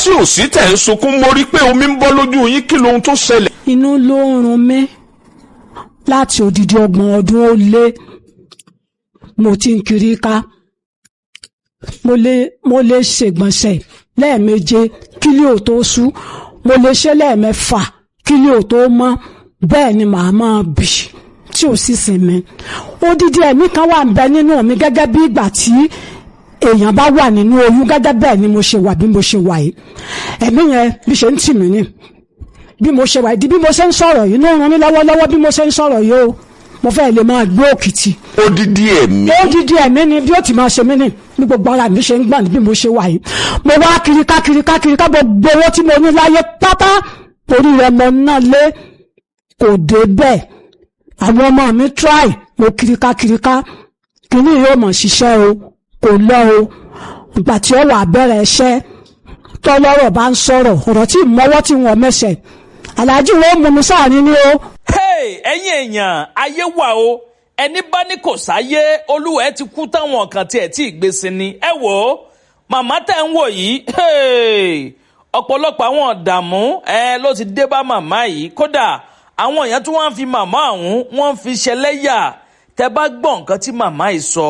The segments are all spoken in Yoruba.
sí òsì tẹ̀ ń sunkún mo rí pé omi ń bọ́ lójú yín, kí lohun tó ṣẹlẹ̀? Inú ló ń run mí láti odidi 30 ọdún ó lé. Mo ti ń kiri ká. Mo lè ṣègbọ̀nsẹ̀ lẹ́ẹ̀méje kílí ò tó ṣú. Mo lè ṣe lẹ́ẹ̀mẹ́fà kílí ò tó mọ́. Bẹ́ẹ̀ ni màá máa bì tí ò sì sinmi. Odidi ẹ̀mí kan wà ń bẹ nínú mi gẹ́gẹ́ bí ìgbà tí èèyàn bá wà nínú oyún, gẹ́gẹ́ bẹ́ẹ̀ ni mo ṣe wà bí mo ṣe wà yìí. Ẹ̀mí yẹn bí ṣe ń tì mí ni bí mo ṣe wà yìí, di bí mo ṣe ń sọ̀rọ̀ yìí, inú run mí lọ́wọ́lọ́wọ́ bí mo ṣe ń sọ̀rọ̀ yìí o. Mo fẹ́ lè máa gbé òkìtì. Odidi ẹ̀mí ni bí ó ti máa ṣe mí ni ní gbogbo ara mi ṣe ń gbọ̀n bí mo ṣe wà yìí. Mo wá kiri ká gbogbo owó tí mo ní láyé pátá orí rẹ̀ mo ná lé, kò dé bẹ́ẹ̀. Àwọn ọmọ mi try, mo kiri ká kíní yóò mọ̀ ṣiṣẹ́ o, kò lọ o. Ìgbà tí ó wà bẹ̀rẹ̀ iṣẹ́ tọ́lọ́rọ̀ bá ń sọ̀rọ̀, ọ̀rọ̀ tí mọ́wọ́ tí wọ́n mẹ́sẹ̀, aláàjì wọn mú mi sáàrin ni o. Ẹ̀yin èèyàn, ayé wà o, ẹni bá ní kò sáyé olúwa ẹ ti kú táwọn kan tiẹ̀ tí ì gbé sí ni. Ẹ wò ó, màmá tẹ̀ ń wò yìí, ọ̀pọ̀lọpọ̀ àwọn ọ̀dààmú ló ti dé bá màmá yìí. Kódà àwọn èèyàn tí wọ́n ń fi màmá ọ̀hún wọ́n ń fi ṣẹlẹ́yà. Tẹ́ bá gbọ́ nǹkan tí màmá yìí sọ,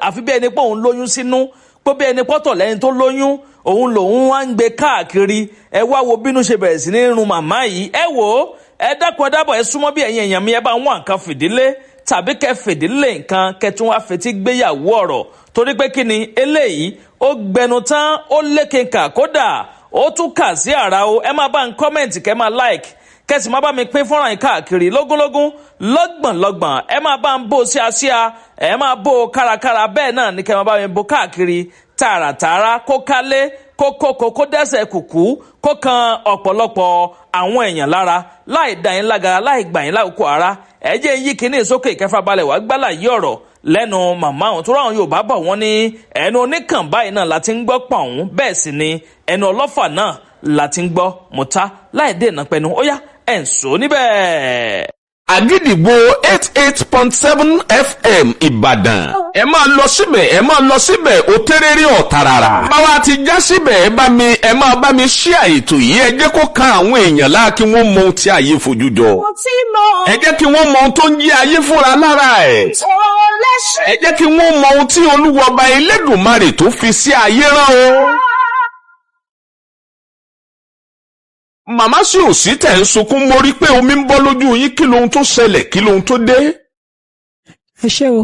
àfi bí ẹni pé òun lóyún sínú, pé bí ẹni pọ́tọ̀ lẹ́yìn tó lóyún òun lòun wá ń gbé káàkiri. Ẹ wá wo bínú ṣe bẹ̀rẹ̀ sí ní run màmá yìí. Ẹ wò ó, ẹ dákun ẹ dábọ̀ ẹ súnmọ́ bí ẹ̀yin èèyàn mi, ẹ bá wọn nǹkan fìdílé tàbí kẹ́ fìdílé nǹkan kẹtún wá fetí gbéyàwó ọ̀rọ̀, torí pé kí ni eléyìí ó gbẹnu tán, ó lékenkà, kódà ó tún kà sí àrà o. Ẹ máa bá ń kọ́mẹ̀ntì, kẹ́ máa like, kẹ́sì máa bá mi pín fọ́nrán yìí káàkiri lógúnlógún lọ́gbọ̀nlọ́gbọ̀n. Ẹ máa bá ń bó síasíá, ẹ máa bó kárakára, bẹ́ẹ̀ náà ni kẹ́ máa bá mi bó káàkiri tààràtààrà, kó kálé kó dẹ́sẹ̀ kùkú, kó kan ọ̀pọ̀lọpọ̀ àwọn èèyàn lára, láì dá yín lágara, láì gbà yín lákòókò ara. Ẹ jẹ́ yí kíní sókè ìkẹfà balẹ̀ wá gbálà yí ọ̀rọ̀ lẹ́nu màmá ọ̀hún. tó ráwọn Yorùbá bọ̀ wọ́n ní ẹnu oníkàn báyìí náà láti ń gbọ́ pọ̀hún, bẹ́ẹ̀ sì ni ẹnu ọlọ́fà náà láti ń gbọ́ mọ̀tá, láì dènà pẹ̀nu. Ó yá ẹ̀ ń sọ níbẹ̀. Àgídìgbò 88.7 FM Ìbàdàn. Ẹ máa lọ síbẹ̀ ó tẹ́rẹ́rí ọ̀tàràrà. Báwa ti já síbẹ̀ ẹ máa bá mi share ètò yìí. Ẹ jẹ́ kó kan àwọn èèyàn láà kí wọ́n mọ ohun tí ayé fojú jọ. Ẹ jẹ́ kí wọ́n mọ ohun tó ń yí ayé fúnra lára ẹ̀. Ẹ jẹ́ kí wọ́n mọ ohun tí Olúwa Ọba Elédùmarè tó fi sí ayé rán o. Màmá sí òsì tẹ̀ ń sunkún mo rí pé omi ń bọ́ lójú yín, kí lohun tó ṣẹlẹ̀, kí lohun tó dé? Ẹ ṣé o,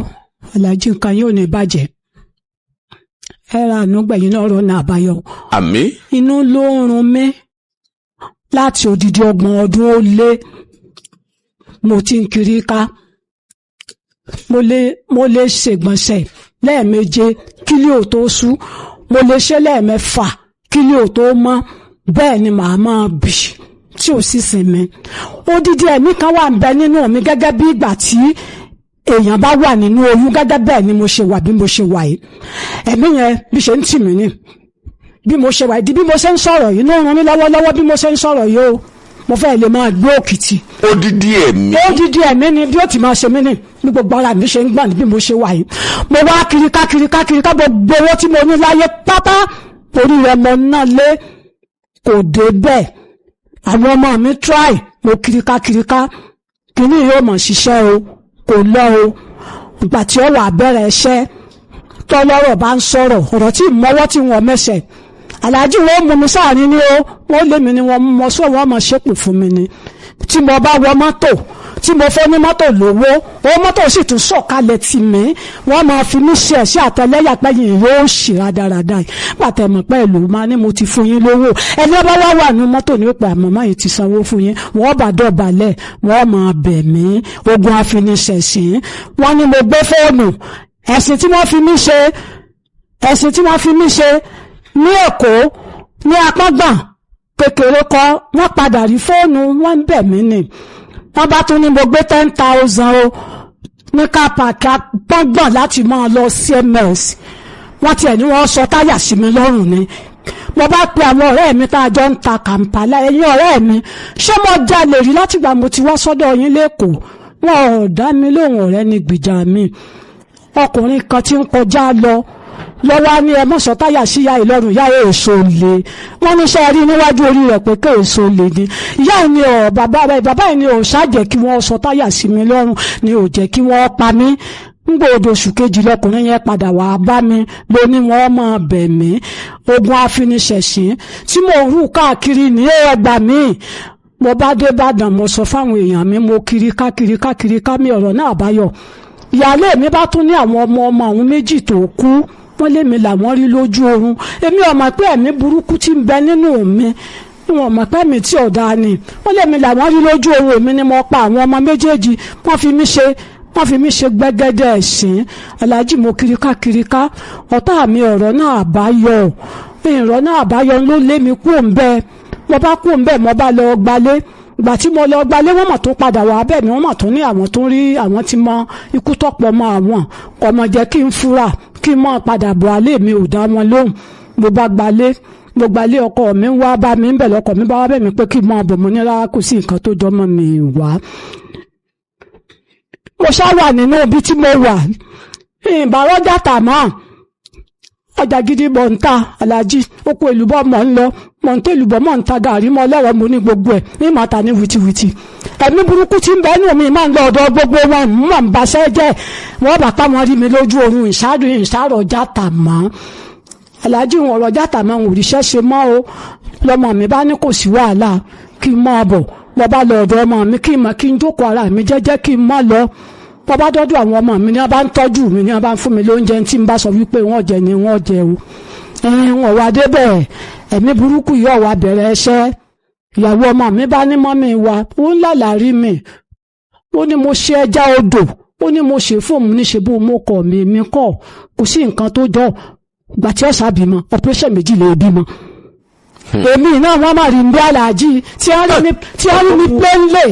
aláàjì nǹkan yóò ní bàjẹ́. Ẹ ra àánú gbẹ̀yìn náà rọ́nà àbáyọ. Àmín. Inú ló ń run mí láti odidi 30 ọdún ó lé. Mo ti ń kiri ká. Mo lè ṣègbọ̀nsẹ̀ lẹ́ẹ̀méje kílí ò tó ṣú. Mo lè ṣe lẹ́ẹ̀mẹ́fà kílí ò tó mọ́. Bẹ́ẹ̀ ni màá máa bì tí ò sì sinmi. Odidi ẹ̀mí kan wà ń bẹ nínú mi gẹ́gẹ́ bí ìgbà tí èèyàn bá wà nínú oyún, gẹ́gẹ́ bẹ́ẹ̀ ni mo ṣe wà bí mo ṣe wà yìí. Ẹ̀mí yẹn bí ṣe ń tì mí ni bí mo ṣe wà yìí, di bí mo ṣe ń sọ̀rọ̀ yìí, inú run mí lọ́wọ́lọ́wọ́ bí mo ṣe ń sọ̀rọ̀ yìí o. Mo fẹ́ lè máa gbé òkìtì. Odidi ẹ̀mí ni bí ó ti máa ṣe mí ni ní gbogbo ara mi ṣe ń gbọ̀n bí mo ṣe wà yìí. Mo wá kiri ká gbogbo owó tí mo ní láyé pátá orí rẹ̀ mo ná lé, kò dé bẹ́ẹ̀. Àwọn ọmọ mi try, mo kiri ká kíní yóò mọ̀ ṣiṣẹ́ o, kò lọ o. Ìgbà tí ó wà bẹ̀rẹ̀ iṣẹ́ tọ́lọ́rọ̀ bá ń sọ̀rọ̀, ọ̀rọ̀ tí mọ́wọ́ tí wọ́n mẹ́sẹ̀, aláàjì wọn mú mi sáàrin ni o. Wọ́n lé mi ni wọ́n mọ sọ wọ́n mọ̀ ṣépè fún mi ni. Tí mo bá wọ mọ́tò, tí mo fẹ́ ní mọ́tò lówó, owó mọ́tò sì tún sọ̀kalẹ̀ tì mí. Wọ́n máa fi mí ṣe ẹ̀ṣẹ́ àtẹlẹ́yà pẹ́yìn yóò ṣe rádaràdà yìí. Pàtẹ́ mọ̀ pẹ́ ìlú máa ní mo ti fún yín lówó. Ẹni ọba wà ní mọ́tò ní òpè àmọ́mọ́ yìí ti sanwó fún yín. Wọ́n bá dọ̀bálẹ̀, wọ́n máa bẹ̀ mí. Ogun afiniṣẹ̀sìn. Wọ́n ní mo gbé fóònù. Ẹ̀sìn tí wọ́n fi mí ṣe ní Èkó ní Apọ́ngbọ̀n kékeré kọ́, wọ́n padà rí fóònù, wọ́n ń bẹ̀ mí ni. Wọ́n bá tún ní mo gbé 10,000 o ní kápákí Apọ́ngbọ̀n láti máa lọ CMS. Wọ́n tiẹ̀ ní wọ́n sọ táyà sí mi lọ́rùn ni. Mo bá pe àwọn ọ̀rẹ́ mi tá a jọ ń ta Kàmpálà, ẹ̀yin ọ̀rẹ́ mi, ṣé mo jalè rí látìgbà mo ti wá sọ́dọ̀ yín l'Ékòó? Wọn ò dá mi lóhùn, ọ̀rẹ́ ni gbìjà mi. Ọkùnrin kan tí ń kọjá lọ, lọ́wọ́ ní ẹ mọ̀sọ́ táyà sí ìyá ìlọ́run ìyá èso lè wọ́n ní sẹ́ rí níwájú orí rẹ̀ pé ké èso lè ní ìyá ẹ̀ ni ọ̀ bàbá ẹ̀ ni ò ṣàjẹ́ kí wọ́n sọ táyà sí mi lọ́rùn ni ò jẹ́ kí wọ́n pa mí ngbò odò oṣù kejì lọkùnrin yẹn padà wá bá mi ló ní wọ́n máa bẹ̀ mí ogun afiniṣẹ̀sìn tí mò ń rù káàkiri ní ẹgbà mi mo bá dé Ìbàdàn mo sọ fáwọn èèyàn mi mo kiri ká mi ọ̀rọ̀ náà báyọ̀ ìyáálé mi bá tún ní àwọn ọmọ àwọn méjì tó kú wọ́n lé mi làwọn rí lójú oorun èmi ò mọ̀ pé ẹ̀mí burúkú tí ń bẹ nínú mi wọn mọ̀ pé mi tí ọ̀dà ni wọ́n lé mi làwọn rí lójú oorun mi ni mo pa àwọn ọmọ méjèèjì wọ́n fi mí ṣe gbẹ́gẹ́dẹ́ ẹ̀sìn aláàjì mo kiri ká ọ̀tá mi ọ̀rọ̀ náà àbáyọ ló lé mi kú òǹbẹ mo bá kú òǹbẹ mo bá lọ gbalé ìgbà tí mo lọ gbalé wọ́n mọ̀ tó padà wá bẹ́ẹ̀ ni wọ́n mọ̀ tó ní àwọn tó rí àwọn tí mọ ikú tọ̀pọ̀ mọ́ àwọn ọmọ jẹ́ kí n fura kí n mọ̀ padà bọ̀ alẹ́ mi ò dá wọn lóhùn mo bá gbalé ọkọ mi wá bá mi ń bẹ̀ lọ́kọ mi bá wá bẹ̀ mí pé kí n mọ̀ bọ̀ mo ní rárá kò sí nǹkan tó jọ mọ́ mi wá mo ṣá wà nínú ibi tí mo wà ìbárọ́jà tàmá ọjà gidi mọ̀ ń ta aláàjì oko èlùbọ́ mọ̀ ń lọ mọ̀ ń tẹ́ èlùbọ́ mọ̀ ń ta gàrí mọ́ lẹ́rọ̀ mo ní gbogbo ẹ̀ ní màtá ní wìtìwìtì ẹ̀mí burúkú tí ń bẹ́ẹ̀ nù mí máa ń lọ ọ̀dọ̀ gbogbo wọn mọ̀ ń baṣẹ́ jẹ́ wọ́n bá pa wọn rí mi lójú oorun ìṣàròjà tàmá aláàjì wọn ọ̀rọ̀jà tàmá wọn òrìṣẹ́ ṣe mọ́ o lọ́mọ mi bá ní kò sí wàhálà kí n máa bọ̀ wọ́n bá lọ ọ̀dọ̀ ọmọ mi kí n jókòó ara mi jẹ́jẹ́ kí n má lọ wọ́n bá dọ́dọ̀ àwọn ọmọ mi ní wọ́n bá ń tọ́jú mi ní wọ́n bá ń fún mi lóúnjẹ tí n bá sọ wípé wọ́n jẹ ni wọ́n jẹ o wọ́n wá débẹ̀ ẹ̀mí burúkú yìí ọ̀wá bẹ̀rẹ̀ ẹṣẹ́ ìyàwó ọmọ mi bá ní mọ́mí wa ó ń lálàrí mi ó ní mo ṣe ẹja odò ó ní mo ṣe fóònù ní ṣe bó mo kọ̀ mi kọ̀ kò sí nǹkan tó jọ ìgbà tí ọ̀sà bímọ operation méjì lè bímọ èmi náà wọ́n máa rí ní aláàjì tí a rí mi pẹ́ńlẹ̀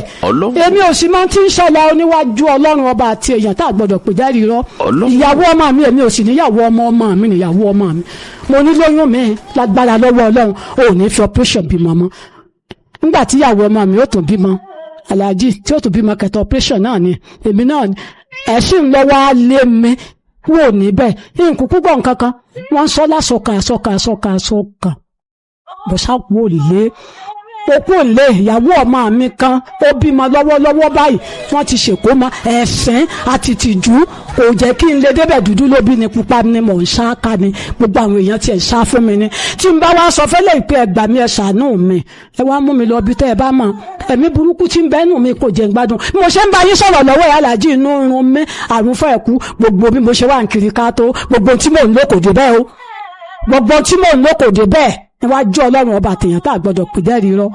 èmi ò sì máa ti ń ṣẹlẹ̀ oníwájú ọlọ́run ọba àti èèyàn tá a gbọ́dọ̀ pè jáde rọ ìyàwó ọmọ mi èmi ò sì níyàwó ọmọ mi níyàwó ọmọ mi mo ní lóyún mi lágbára lọ́wọ́ ọlọ́run ò ní fi operation bímọ mọ́ nígbà tí ìyàwó ọmọ mi ó tún bímọ aláàjì tí ó tún bímọ kẹta operation náà ni èmi náà ẹ̀sìn lọ́wọ́ á lé mi wò níbẹ̀ nkùkú gbọ̀n kankan wọ́n sọ lásọ̀kà bọ̀sá kú òlé okú òlé ìyàwó ọmọ mi kan ó bímọ lọ́wọ́lọ́wọ́ báyìí wọ́n ti ṣèkó mọ ẹ̀fín àti tìjú kò jẹ́ kí n lè débẹ̀ dúdú ló bí ni pupa ni mò ń ṣáká ni gbogbo àwọn èèyàn tiẹ̀ ṣá fún mi ni tí n bá wá sọ fẹ́lẹ́ ìpè ẹgbà mi ẹ ṣàánú mi ẹ wá mú mi lọ bí tẹ́ ẹ bá mọ̀ ẹ̀mí burúkú tí ń bẹ́nu mi kò jẹ́ ń gbádùn mo ṣe ń bá yín sọ̀rọ̀ lọ́wọ́ ẹ̀ aláàjì inú irun mi àrùn fẹ́ ẹ̀kú gbogbo bí mo ṣe wà ń kiri ká tó gbogbo tí mò ń lò kò dé bẹ́ẹ̀ o gbogbo tí mò ń lò kò dé bẹ́ẹ̀ níwájú ọlọ́run ọba àtẹ̀yàn tá a gbọ́dọ̀ pè dẹ́rì rọ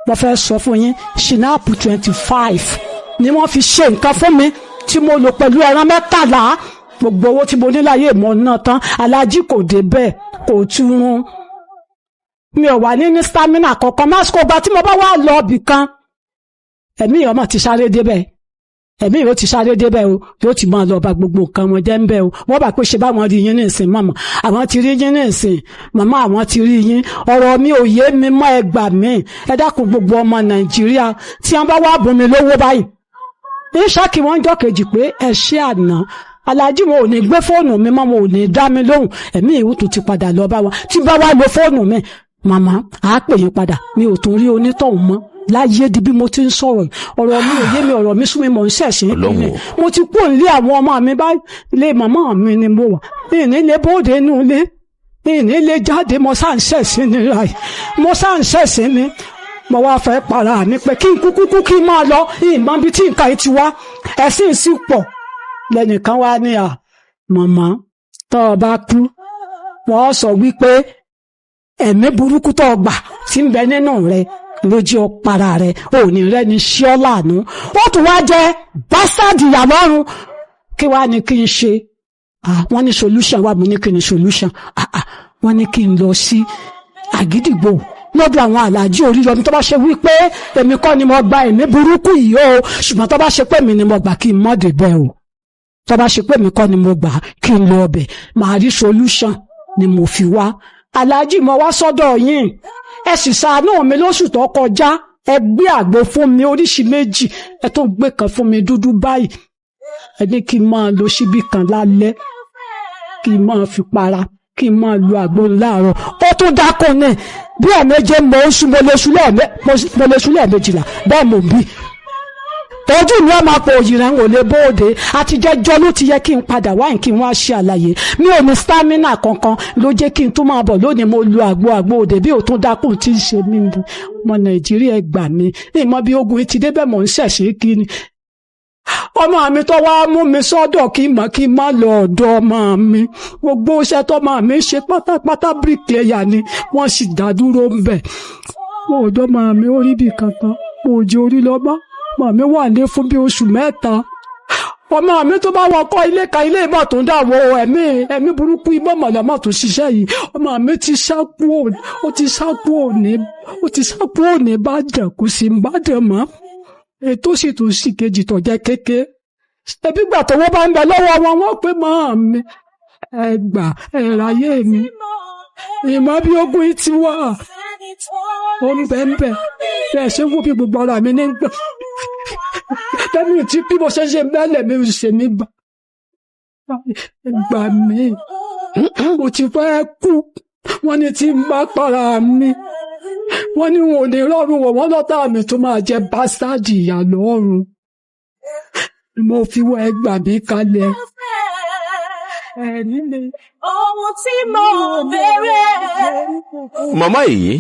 mo fẹ́ sọ fún yín ṣìnáàpù 25 ni wọ́n fi ṣe nǹkan fún mi tí mo lò pẹ̀lú ẹran 13 gbogbo owó tí mo ní láyé mọ́ náà tán aláàjì kò dé bẹ́ẹ̀ kò túrun mi ò wà ní stamina kankan másìkò gba tí mo bá wà lọ ibì kan ẹ̀mí ọmọ ti sáré débẹ̀ ẹ̀mí yóò ti sáré débẹ̀ o yóò ti máa lọ bá gbogbo nǹkan wọn jẹ́ ń bẹ́ o wọ́n bá pé ṣe báwọn rí yín ní ìsìn màmá àwọn ti rí yín ní ìsìn màmá àwọn ti rí yín ọ̀rọ̀ mi ò yé mi mọ́ ẹ gbà mí ẹ dákun gbogbo ọmọ Nàìjíríà tí wọ́n bá wá bùn mi lówó báyìí ní ṣáàkì wọ́n jọ́ kejì pé ẹ ṣé àná aláàjì wọn ò ní gbé fóònù mi mọ́ wọn ò ní dá mi lóhùn ẹ̀mí ìwú tó ti padà lọ bá wọn tí bá wá lo fóònù mi màmá àá pè yín padà mi ò tún rí onítọ̀hún mọ́ láyé di bí mo ti ń sọ̀rọ̀ ọ̀rọ̀ mi ò yé mi ọ̀rọ̀ mi sún mi mọ̀ ń ṣẹ̀ṣẹ̀ ìpínlẹ̀ mo ti kú nílé àwọn ọmọ mi bá ilé màmá mi ni mo wà ìnílé bóde inú ilé ìnílé jáde mo sá ń ṣẹ̀ṣẹ̀ ní ra yìí mo sá ń ṣẹ̀ṣẹ̀ ní mo wá fẹ́ para mi pé kí n kúkú kí n máa lọ ìmọ̀ bí tí nǹkan ti wá ẹ̀sìn sì pọ̀ lẹ́nìkan wá ní à màmá tó o bá kú wọ́n sọ wípé ẹ̀mí burúkú tó o gbà tí ń bẹ nínú rẹ lójú ọ̀pára rẹ̀ òní rẹ̀ ní ṣíọ́lànú ó tún wá jẹ́ básádì ìyàlọ́run kí wá ní kí n ṣe wọ́n ní solution wà mú ní kí ni solution wọ́n ní kí n lọ sí àgídìgbò lọ́dọ̀ àwọn aláàjì Oríyọmí tó bá ṣe wípé èmi kọ́ ni mo gba ẹ̀mí burúkú yìí o ṣùgbọ́n tó bá ṣe pé mi ni mo gbà kí n mọ́ débẹ̀ o tó bá ṣe pé mi kọ́ ni mo gbà kí n lọ ọbẹ̀ màá rí solution ni mo fi wá aláàjì mo wá sọ́dọ̀ yín ẹ sì ṣàánú mi lóṣù tó kọjá ẹ gbé àgbo fún mi oríṣi méjì ẹ tó gbé kan fún mi dúdú báyìí ẹ ní kí n máa lo ṣíbí kan lálẹ́ kí n máa fi para kí n máa lu àgbo láàárọ̀ ó tún dákọ̀ náà bí ẹ̀ẹ̀méje mo lè ṣú lẹ́ẹ̀mejìlá bẹ́ẹ̀ mo bí tọ́jú mi ọmọ pọ̀ òyìnbó ń wòlé bóde àtijẹ́jọ́ ló ti yẹ kí n padà wáyé kí n wá ṣe àlàyé mi ò ní stamina kankan ló jẹ́ kí n tún máa bọ̀ lónìí mo lu àgbo òde bí ò tún dákùn tí ń ṣe mí ọmọ Nàìjíríà ẹ gbà mí ìmọ̀ bí ogun ti débẹ̀ mọ̀ ń ṣẹ̀ṣẹ̀ kí ni ọmọ mi tó wá mú mi sọ́dọ̀ kí n má lọ ọ̀dọ̀ ọmọ mi gbogbo iṣẹ́ tó ọmọ mi ṣe pátápátá bricklayer ni wọ́n sì dá dúró ń bẹ̀ wọn ò dọ́ ọmọ mi ó rí bí kankan wọn ò jẹ́ orí lọ́mọ́ ọmọ mi wà ní fún bí oṣù mẹ́ta ọmọ mi tó bá wọ kọ́ ilé kan ilé ìmọ̀ tó ń dàwọ̀ ẹ̀mí burúkú ìmọ̀ mọ̀lẹ́mọ̀ tó ṣiṣẹ́ yìí ọmọ mi ti sákú òní Ìbàdàn kò sí Ìbàdàn mọ́ ètò sì tún sì kejì tó jẹ́ kéke ẹbí gbà tó wọ́n bá ń bẹ lọ́wọ́ wọn wọ́n pé mọ́ mi ẹgbà ẹ̀ráyé mi ìmọ̀ bí ogun yìí ti wà ó ń bẹ́ẹ̀ bẹ́ẹ̀ ṣé wọ́n bí gbogbo ara mi ní gbà lẹ́nu tí bí mo ṣe ṣe mẹ́lẹ̀ mi ṣe mí gbà mí mo ti fẹ́ kú wọ́n ní tí n bá para mi wọ́n ní wọn ò ní rọrùn wọ̀ wọ́n lọ́tà mi tó máa jẹ básáàdì ìyá lọ́rùn mo fi wọ ẹgbà mi kalẹ̀ nílé. ohun tí mo béèrè. màmá yìí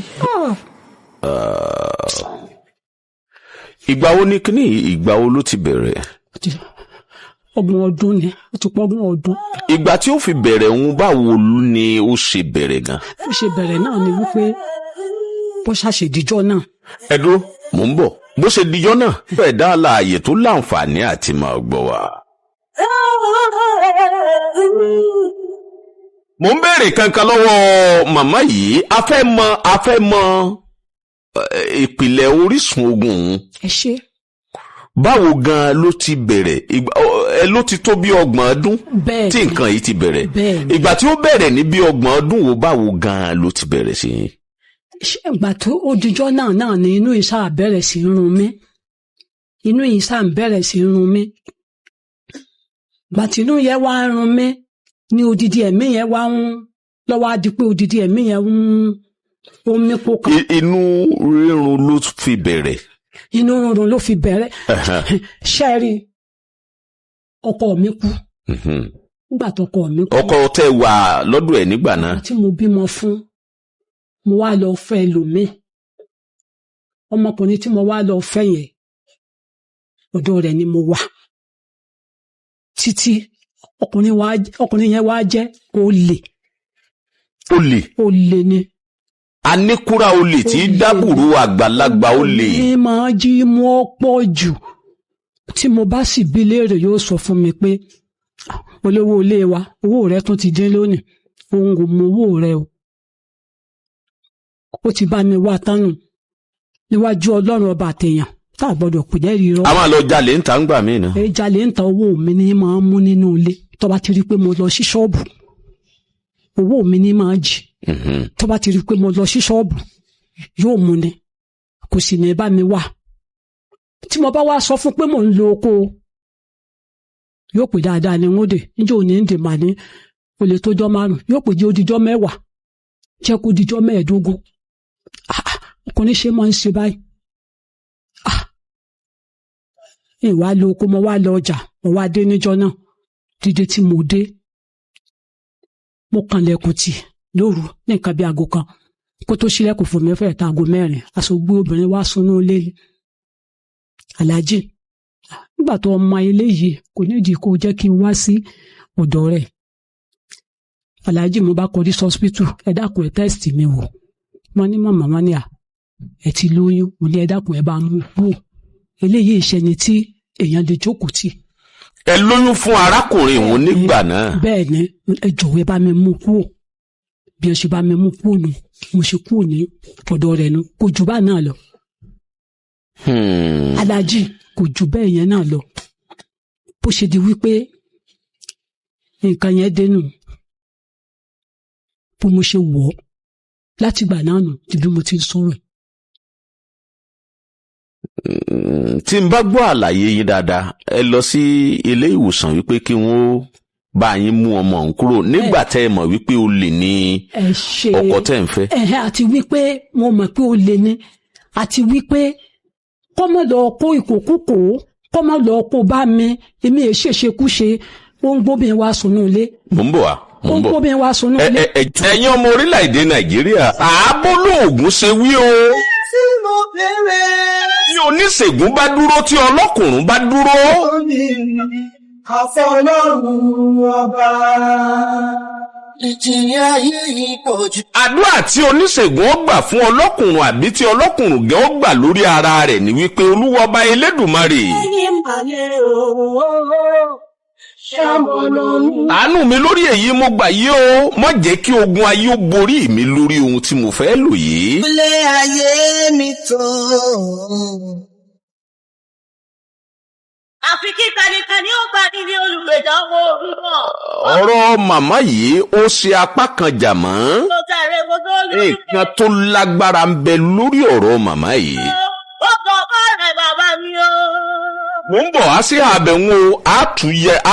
ìgbà wo ni kíní ìgbà wo ló ti bẹ̀rẹ̀? ọgbọ̀n ọdún ni ó ti pọ̀ ọgbọ̀n ọdún. ìgbà tí ó fi bẹ̀rẹ̀ òun báwo ni ó ṣe bẹ̀rẹ̀ gan? ó ṣe bẹ̀rẹ̀ náà ni wípé bó ṣàṣèdíjọ́ náà. ẹ dúró mò ń bọ̀ bó ṣe dijọ́ náà fẹ́ẹ̀ dá àlàyé tó láǹfààní àti máa gbọ́ wa. mo ń béèrè kankan lọ́wọ́ màmá yìí a fẹ́ mọ ìpìlẹ̀ orísun ogun òun. ẹ ṣe. báwo gan ló ti bẹ̀rẹ̀ ló ti tó bí 30 ọdún tí nǹkan yìí ti bẹ̀rẹ̀ ìgbà tí ó bẹ̀rẹ̀ ní bí 30 ọdún wo báwo gan ló ti bẹ̀rẹ̀ sí i. ṣé ìgbà tó odijọ́ náà ni inú ìsà bẹ̀rẹ̀ sí run mí inú ìsà bẹ̀rẹ̀ sí run mí gbàtí inú yẹn wá run mí ní odidi ẹ̀mí yẹn wá ń lọ́wọ́ á di pé odidi ẹ̀mí yẹn ń omi kó kan. inú rírun ló fi bẹ̀rẹ̀. inú rírun ló fi bẹ̀rẹ̀ ṣẹ́ẹ̀rì ọkọ mi kú nígbà tó ọkọ mi kú. ọkọ tẹ wà lọ́dọ̀ ẹ̀ nígbà náà. tí mo bímọ fún mo wá lọ fẹ́ ẹlòmíì ọmọkùnrin tí mo wá lọ fẹ́ yẹn ọ̀dọ̀ rẹ̀ ni mo wà títí ọkùnrin yẹn wá jẹ́ olè. olè ni. aníkúra olè tí dábùrú àgbàlagbà olè. ní máa jí mú ọ̀pọ̀ jù tí mo bá sì bi léèrè yóò sọ fún mi pé olówó ilé wa owó rẹ tún ti dín lónìí òun kò mú owó rẹ o. ó ti bá mi wá tánù níwájú Ọlọ́run ọba àtẹ̀yàn tá a gbọ́dọ̀ pè jẹ́ rírọ́. a máa lọ jalè ń ta ń gbà mí náà. jalè ń ta owó mi ní máa ń mú nínú ilé tó bá ti rí i pé mo lọ sí ṣọ́ọ̀bù owó mi ní máa jì tó bá ti rí i pé mo lọ sí ṣọ́ọ̀bù yóò mú ni kò sì ní bá mi wá tí mo bá wá sọ fún pé mò ń lo oko yóò pè dáadáa ní wọ́n dè níjẹ́ òní ń dè mà ní olè tó jọ́ 5 yóò pè jẹ́ odijọ́ 10 jẹ́ kó dijọ́ 15 ọkùnrin ṣe máa ń ṣe báyìí ìwà lo oko mo wá lọ ọjà mo wá dé níjọ́ náà dídé tí mo dé mo kànlẹ̀kùn tì lóru ní nǹkan bí aago kan kó tó ṣílẹ̀kùn fún mi fẹ́ẹ̀ ta aago 4 aṣogbó obìnrin wá sunú ilé aláàjì nígbà tó ọmọ ilé yìí kò nídìí kó jẹ́ kí n wá sí ọ̀dọ̀ rẹ̀ aláàjì mo bá kọrí sọ́spítù ẹ dákun ẹ tẹ́sítì mi wò wọ́n ní màmá wọn ní ẹ ti lóyún mo ní ẹ dákun ẹ bá mú wò eléyìí ìṣẹ́ni tí èèyàn lè jókòó tì. ẹ lóyún fún arákùnrin òun nígbà náà. bẹ́ẹ̀ ni ẹ jọ̀wọ́ ẹ bá mi mú kúrò bí ẹ ṣe bá mi mú kúrò nù mo ṣe kúrò ní ọ̀dọ̀ rẹ̀ nù kò jù bá náà lọ. aláàjì kò jù bẹ́ẹ̀ yẹn náà lọ bó ṣe di wípé nǹkan yẹn dénú bó mo ṣe wọ̀ ọ́ láti gbà náà nù tí bí mo ti ń sọ̀rọ̀. tí n bá gbọ́ àlàyé yín dáadáa ẹ lọ sí ilé ìwòsàn wípé kí wọ́n bá yín mú ọmọ òun kúrò nígbà tẹ́ ẹ mọ̀ wípé ó lè ní ọkọ tẹ́ ń fẹ́. àti wípé mo mọ̀ pé ó lè ní àti wípé kọ́mọ lọ kó ìkòkúkò kọ́mọ lọ kó bá mi èmi è ṣèṣekúṣe ó ń gbóbìn wá sùnú ilé. mò ń bọ̀ wá. ó ń gbóbìn wá sùnú ilé. ẹ̀yin ọmọ orílẹ̀-èdè Nàìjíríà ààbò lóògùn ṣe wí o. tí mo bèrè. tí oníṣègùn bá dúró tí ọlọ́kùnrin bá dúró. Àfọlọ́run ọba. Ìjìyà ayé yìí pọ̀ jù. Àdúrà tí oníṣègùn ó gbà fún ọlọ́kùnrin àbí tí ọlọ́kùnrin gan ó gbà lórí ara rẹ̀ ni wípé Olúwa Ọba Elédùmarè. Ẹyin màlẹ́ ooo. Àánú mi lórí èyí mo gbà yí o, má jẹ́ kí ogun ayé ó borí mi lórí ohun tí mo fẹ́ lò yìí. Ilé ayé mi tó. Àfi kí kanikani ó gbà nílé olùgbèjà owó mímọ́. Ọ̀rọ̀ màmá yìí ó ṣe apá kan jà mọ́. Mo tàrẹ mo tó lórí. Nǹkan tó lágbára ń bẹ lórí ọ̀rọ̀ màmá yìí. Ó gbọ́ ọmọ rẹ̀ bàbá mi o. Mo ń bọ̀ wá sí àbẹ̀wò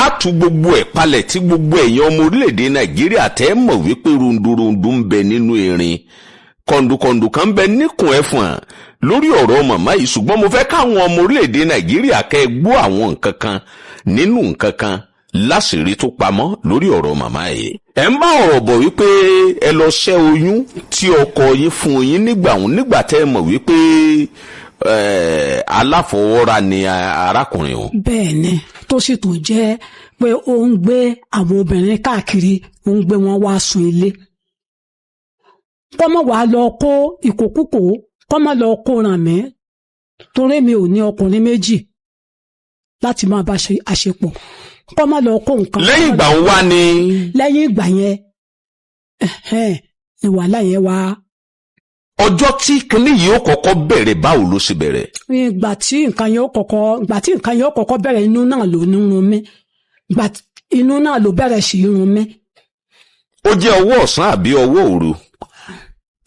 àtú gbogbo ẹ̀ palẹ̀ tí gbogbo ẹ̀yin ọmọ orílẹ̀-èdè Nàìjíríà tẹ́ mọ̀ wípé rundurundu ń bẹ nínú erin. Kọ̀ǹdùkọ̀ǹdù kan ń bẹ níkùn ẹ̀fọ̀n lórí ọ̀rọ̀ màmá yìí ṣùgbọ́n mo fẹ́ káwọn ọmọ orílẹ̀-èdè Nàìjíríà kẹ́ gbọ́ àwọn nǹkan kan nínú nǹkan kan láṣìírí tó pamọ́ lórí ọ̀rọ̀ màmá yìí. Ẹ ń bá ọ̀rọ̀ bọ̀ wípé ẹ lọ ṣẹ́ oyún tí ọkọ yín fún yín nígbà tẹ́ mọ̀ wípé aláfọwọ́ra ni arákùnrin o. Bẹ́ẹ̀ni tó sì tún jẹ́ pé ó ń gbé àwọn obìnrin káàkiri ó ń gbé wọn wá sun ilé. Kọ́mọ wàá lọ kó ìkòkúkò kọ́mọ lọ kó ràn mí torí mi ò ní ọkùnrin méjì láti máa bá ṣe àṣepọ̀ kọ́mọ lọ kó nǹkan. Lẹ́yìn ìgbà wo wá ni. Lẹ́yìn ìgbà yẹn ìwàlá yẹn wá. Ọjọ́ tí kinní yìí ó kọ́kọ́ bẹ̀rẹ̀ báwo ló ṣe bẹ̀rẹ̀? Ìgbà tí nǹkan yẹn ó kọ́kọ́ bẹ̀rẹ̀ inú náà ló ń run mí. Inú náà ló bẹ̀rẹ̀ sí í run mí. Ó jẹ́ ọwọ́ ọ̀sán àbí ọwọ́ òru?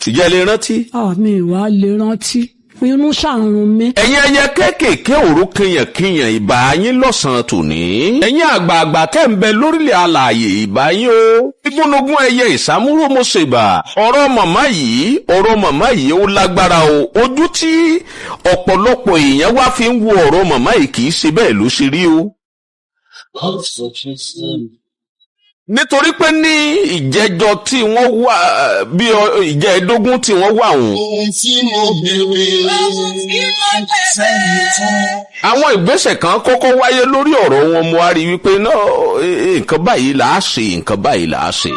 Ìjẹ́ lè rántí? Mi ìwà lè rántí. Inú ṣàrùn mi. Ẹ̀yin ẹyẹ kéékèèké òru kíyànkíyàn ìbà yín lọ́sàn-án tòní. Ẹ̀yin àgbààgbà tẹ́ ń bẹ lórílẹ̀ alààyè ìbà yín o. Igúnnugún ẹyẹ ìsámúrò mo ṣèbà. Ọ̀rọ̀ màmá yìí ó lágbára o. Ojú tí ọ̀pọ̀lọpọ̀ èèyàn wá fi ń wo ọ̀rọ̀ màmá yìí kì í ṣe bẹ́ẹ̀ ló ṣe rí o. Nítorí pé ní ìjẹjọ tí wọ́n wà bí ìjẹ́ẹ̀dógún tí wọ́n wà wọ́n. Ohun tí mo bèrè sẹ́yìn tán. Àwọn ìgbésẹ̀ kan kọ́kọ́ wáyé lórí ọ̀rọ̀ wọn mo wá rí wípé náà nǹkan báyìí là á ṣe nǹkan báyìí là á ṣe.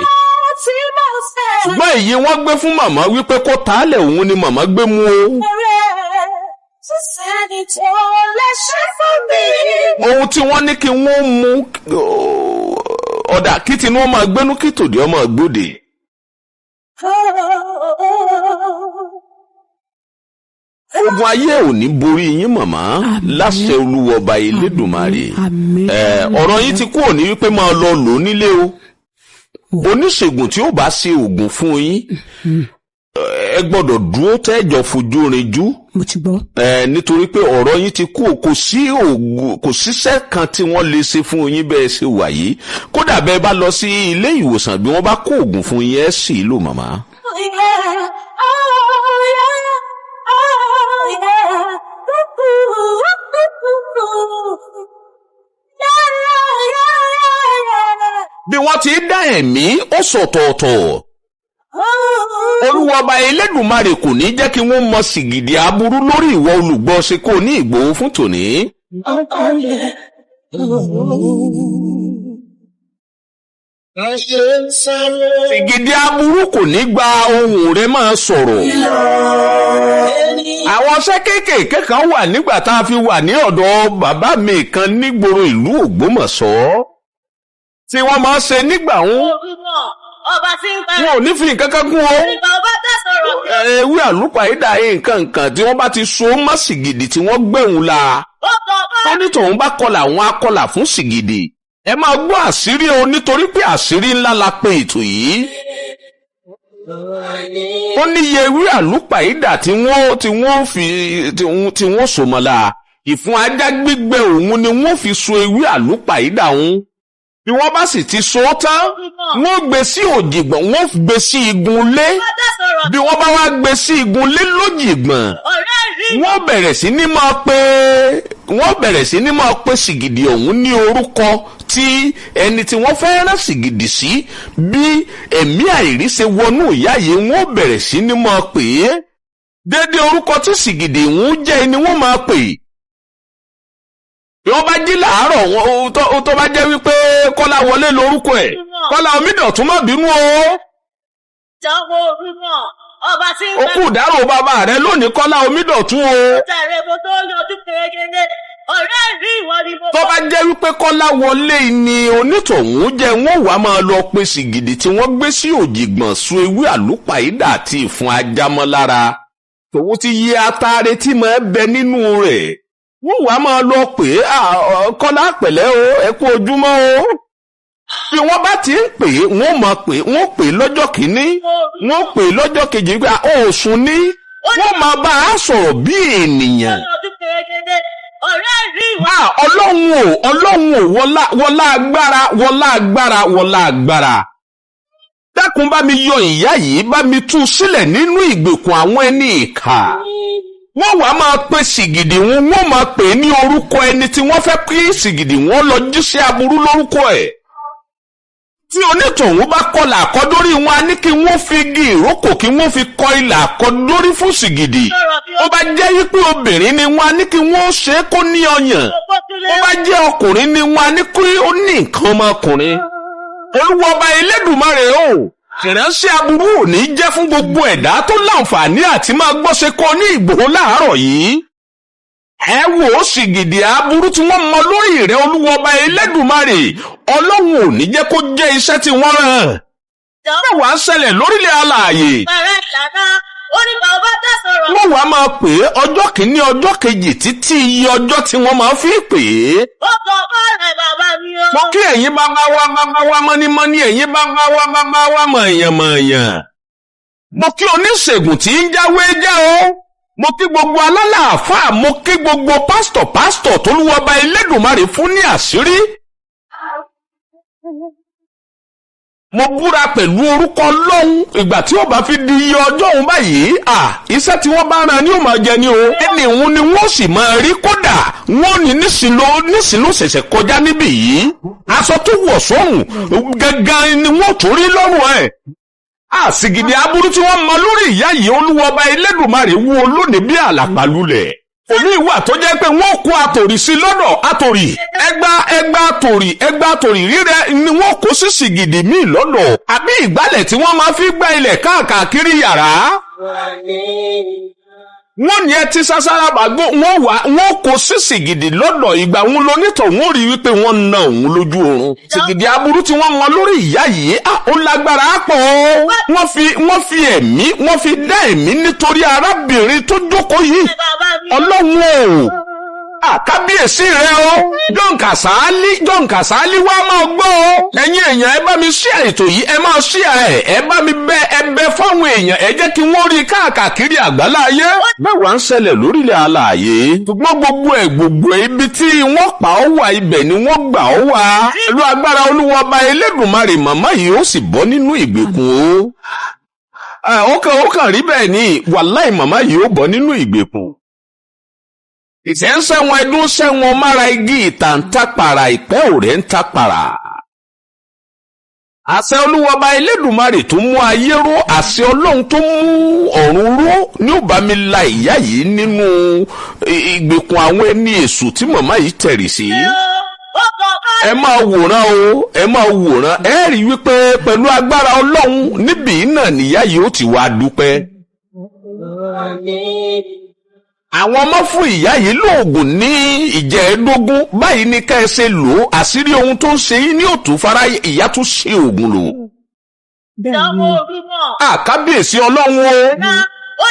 Ṣùgbọ́n èyí wọ́n gbé fún màmá wípé kó tàálẹ̀ òun ni màmá gbé mú o. Ohun tí wọ́n ní kí wọ́n mú ọ̀dà kí tinú ọmọ gbénú kí tòdì ọmọ gbòdè. Ogun ayé ò ní borí yín màmá láṣẹ Olúwa Ọba Elédùmarè. Ọ̀rọ̀ yín ti kúrò ní wípé máa lọ lò nílé o. Oníṣègùn tí ó bá ṣe ògùn fún yín ẹ gbọ́dọ̀ dúró tẹ́jọ fojú rinjú. Mo ti gbọ́. Nítorí pé ọ̀rọ̀ yín ti kú kò síṣẹ́ kan tí wọ́n lè ṣe fún yín bẹ́ẹ̀ ṣe wà yìí. Kódà bẹ́ẹ̀ bá lọ sí ilé ìwòsàn bí wọ́n bá kó ògùn fún yín ẹ sì lò màmá. Bí wọ́n ti dá ẹ̀mí ó sọ̀tọ̀ọ̀tọ̀. Olúwa Ọba Elédùmarè kò ní jẹ́ kí wọ́n mọ sìgìdì aburú lórí ìwọ olùgbọ́ ṣe kò ní Ìgbòho fún tòní. Sìgìdì aburú kò ní gba ohùn rẹ̀ máa sọ̀rọ̀. Àwọn iṣẹ́ kéékèèké kan wà nígbà tá a fi wà ní ọ̀dọ̀ bàbá mi kan nígboro ìlú Ògbómọ̀ṣọ́ tí wọ́n máa ń ṣe nígbà wọn. Wọn ò ní fi nǹkan kan gún o. Ewé àlùpàídà nǹkan tí wọ́n bá ti so mọ́ sìgìdì tí wọ́n gbẹ̀hùn la. Wọ́n ní tòun bá kọlà wọn á kọlà fún sìgìdì. Ẹ máa gbọ́ àṣírí o nítorí pé àṣírí ńlá la pe ètò yìí. Ó ní iye ewé àlùpàídà tí wọ́n so mọ́ la. Ìfun ajá gbígbẹ òun ni wọ́n fi so ewé àlùpàídà òun. bí wọ́n bá sì ti so tán wọ́n gbé sí òjìgbọ̀n wọ́n gbé sí igun lé bí wọ́n bá wá gbé sí igun lé lójìgbọ̀n wọ́n bẹ̀rẹ̀ sí ní máa pè sìgìdì ọ̀hún ní orúkọ tí ẹni tí wọ́n fẹ́ rán sìgìdì sí bí ẹ̀mí àìrí ṣe wọnú ìyá yìí wọ́n bẹ̀rẹ̀ sí ní máa pè é dédé orúkọ tí sìgìdì ń jẹ́ ni wọ́n máa pè é. Bí wọ́n bá jí làárọ̀ wọn tó bá jẹ́ wípé Kọ́lá wọlé lórúkọ ẹ̀ Kọ́lá Omídọ̀tún má bínú o. Jọ̀wọ́ orúkọ ọba tí ń ó kù dárò bàbá rẹ lónìí Kọ́lá Omídọ̀tún o. tẹ̀rẹ̀ mo tó yọjú kékeré ọ̀rẹ́ rí ìwọ ni mo. Tó bá jẹ́ wípé Kọ́lá wọlé ni onítọ̀hún jẹ́ wọ́n wàá máa lọ pe sìgìdì tí wọ́n gbé sí òjìgbọ̀n sun ewé àlùpàídà àti ìfun ajámọ́ lára tòun ti yẹ ataare tí máa bẹ nínú rẹ̀ wọ́n wàá máa lọ pè é Kọ́lá pẹ̀lẹ́ o ẹ kú ojúmọ́ o. Bí wọ́n bá ti ń pè é wọ́n máa pè é wọ́n pè é lọ́jọ́ kìíní wọ́n pè é lọ́jọ́ kejì pé ó sùn ní wọ́n máa bá a sọ̀rọ̀ bí ènìyàn. ọ̀rẹ́ rí ìwọ. Ọlọ́run ò wọlá agbára. Dákun bá mi yọ ìyá yìí bá mi tú sílẹ̀ nínú ìgbèkùn àwọn ẹni ìkà. Wọ́n wá máa pe sìgìdì wọ́n máa pè é ní orúkọ ẹni tí wọ́n fẹ́ kí sìgìdì wọ́n lọ jíṣẹ́ aburú lórúkọ ẹ̀. Tí onítọ̀hún bá kọlà àkọ́dórí wọn a ní kí wọ́n fi igi ìrókò kí wọ́n fi kọ ilà àkọ́dórí fún sìgìdì. Ó bá jẹ́ wípé obìnrin ni wọn a ní kí wọ́n ṣe é kó ní ọyàn. Ó bá jẹ́ ọkùnrin ni wọn a ní kí ó ní nǹkan ọmọkùnrin. Olúwa ọba Elédùmarè o ìránṣẹ́ aburú ò ní jẹ́ fún gbogbo ẹ̀dá tó láǹfààní àti máa gbọ́ṣe kọ ní Ìgbòho láàárọ̀ yìí. Ẹ wò ó sìgìdì aburú tí wọ́n mọ lórí rẹ̀ Olúwa ọba Elédùmarè Ọlọ́run ò ní jẹ́ kó jẹ́ iṣẹ́ tí wọ́n rán. Mẹ́wàá ń ṣẹlẹ̀ lórílẹ̀ alààyè. bẹ̀rẹ̀ ìlànà ó ní bàbá tẹ̀ sọ̀rọ̀. Wọ́n wàá máa pè é ọjọ́ kìíní ọjọ́ kejì títí iye ọjọ́ tí wọ́n máa fi pè é. ó kọ ọ̀rẹ́ bàbá mi o. Mo kí ẹ̀yin bá wá mọ́nímọ́ní ẹ̀yin bá wá mọ̀ọ̀yàn. Mo kí oníṣègùn tí ń jáwé jẹ́ o. Mo kí gbogbo alálàáfáà mo kí gbogbo pásítọ̀ t'Olúwa ọba Elédùmarè fún ní àṣírí. Mo búra pẹ̀lú orúkọ Ọlọ́run ìgbà tí ó bá fi di iye ọjọ́ òun báyìí iṣẹ́ tí wọ́n bá rán ni ó máa jẹ ní o. Ẹni òun ni wọ́n sì máa rí kódà wọ́n ní nísìlò ṣẹ̀ṣẹ̀ kọjá níbí yìí. Aṣọ tó wọ̀ sọ́rùn gangan ni wọ́n tún rí lọ́rùn ẹ̀. Sìgìdì aburú tí wọ́n mọ lórí ìyá yìí Olúwa ọba Elédùmarè wú olónìí bí àlàpàlulẹ̀. Omi ìwà tó jẹ́ pé wọ́n kó àtòrì sí lọ́dọ̀ àtòrì ẹgbà àtòrì rírẹ̀ ni wọ́n kó sí sìgìdì míì lọ́dọ̀ àbí ìgbálẹ̀ tí wọ́n máa fi gbá ilẹ̀ káàkiri yàrá. Wọ́n ní ẹ ti sására bàgbó wọ́n kó sí sìgìdì lọ́dọ̀ ìgbà wọn lónítọ̀ wọ́n rí wípé wọ́n na òun lójú oorun. Sìgìdì aburú tí wọ́n mọ lórí ìyá yìí ó lágbára pọ̀ o. Wọ́n fi dá ẹ̀mí nítorí arábìnrin tó jókòó yìí. Ọlọ́run o kábíyèsí rẹ o John Kasali wá máa gbọ́ o. Ẹ̀yin èèyàn ẹ bá mi share ètò yìí ẹ máa share ẹ bá mi bẹ fáwọn èèyàn ẹ jẹ́ kí wọ́n rí káàkiri àgbáláyé. Mẹ́wàá ń ṣẹlẹ̀ lórílẹ̀ alààyè ṣùgbọ́n gbogbo ibi tí wọ́n pa ọ́ wà ibẹ̀ ni wọ́n gbà ọ́ wà. Pẹ̀lú agbára Olúwa ọba Elédùmarè màmá yìí ó sì bọ́ nínú ìgbèkùn o. Ó kàn rí bẹ́ẹ̀ ni wàláì màmá yìí ó bọ́ nínú ìgbèkùn. Ìṣẹ́ ń sẹ́wọ̀n ẹdún sẹ́wọ̀n mára igi ìta ń tápàrà ìpẹ́ òrẹ́ ń tápàrà. Àṣẹ Olúwa ọba Elédùmarè tó mú ayé ró àṣẹ Ọlọ́run tó mú ọ̀run ró ní ó bá mi la ìyá yìí nínú ìgbèkùn àwọn ẹni èṣù tí màmá yìí tẹ̀rì sí. Ẹ máa wòran o ẹ máa wòran ẹ rí wípé pẹ̀lú agbára Ọlọ́run níbí náà nìyá yìí ó ti wá dúpẹ́. Àwọn ọmọ fún ìyá yìí lóògùn ní ìjẹ́ẹ̀dógún báyìí ní ká ẹ ṣe lò ó àṣírí ohun tó ń ṣe yín ní òtún fara ìyá tún ṣe òògùn lò. Kábíyèsí Ọlọ́run o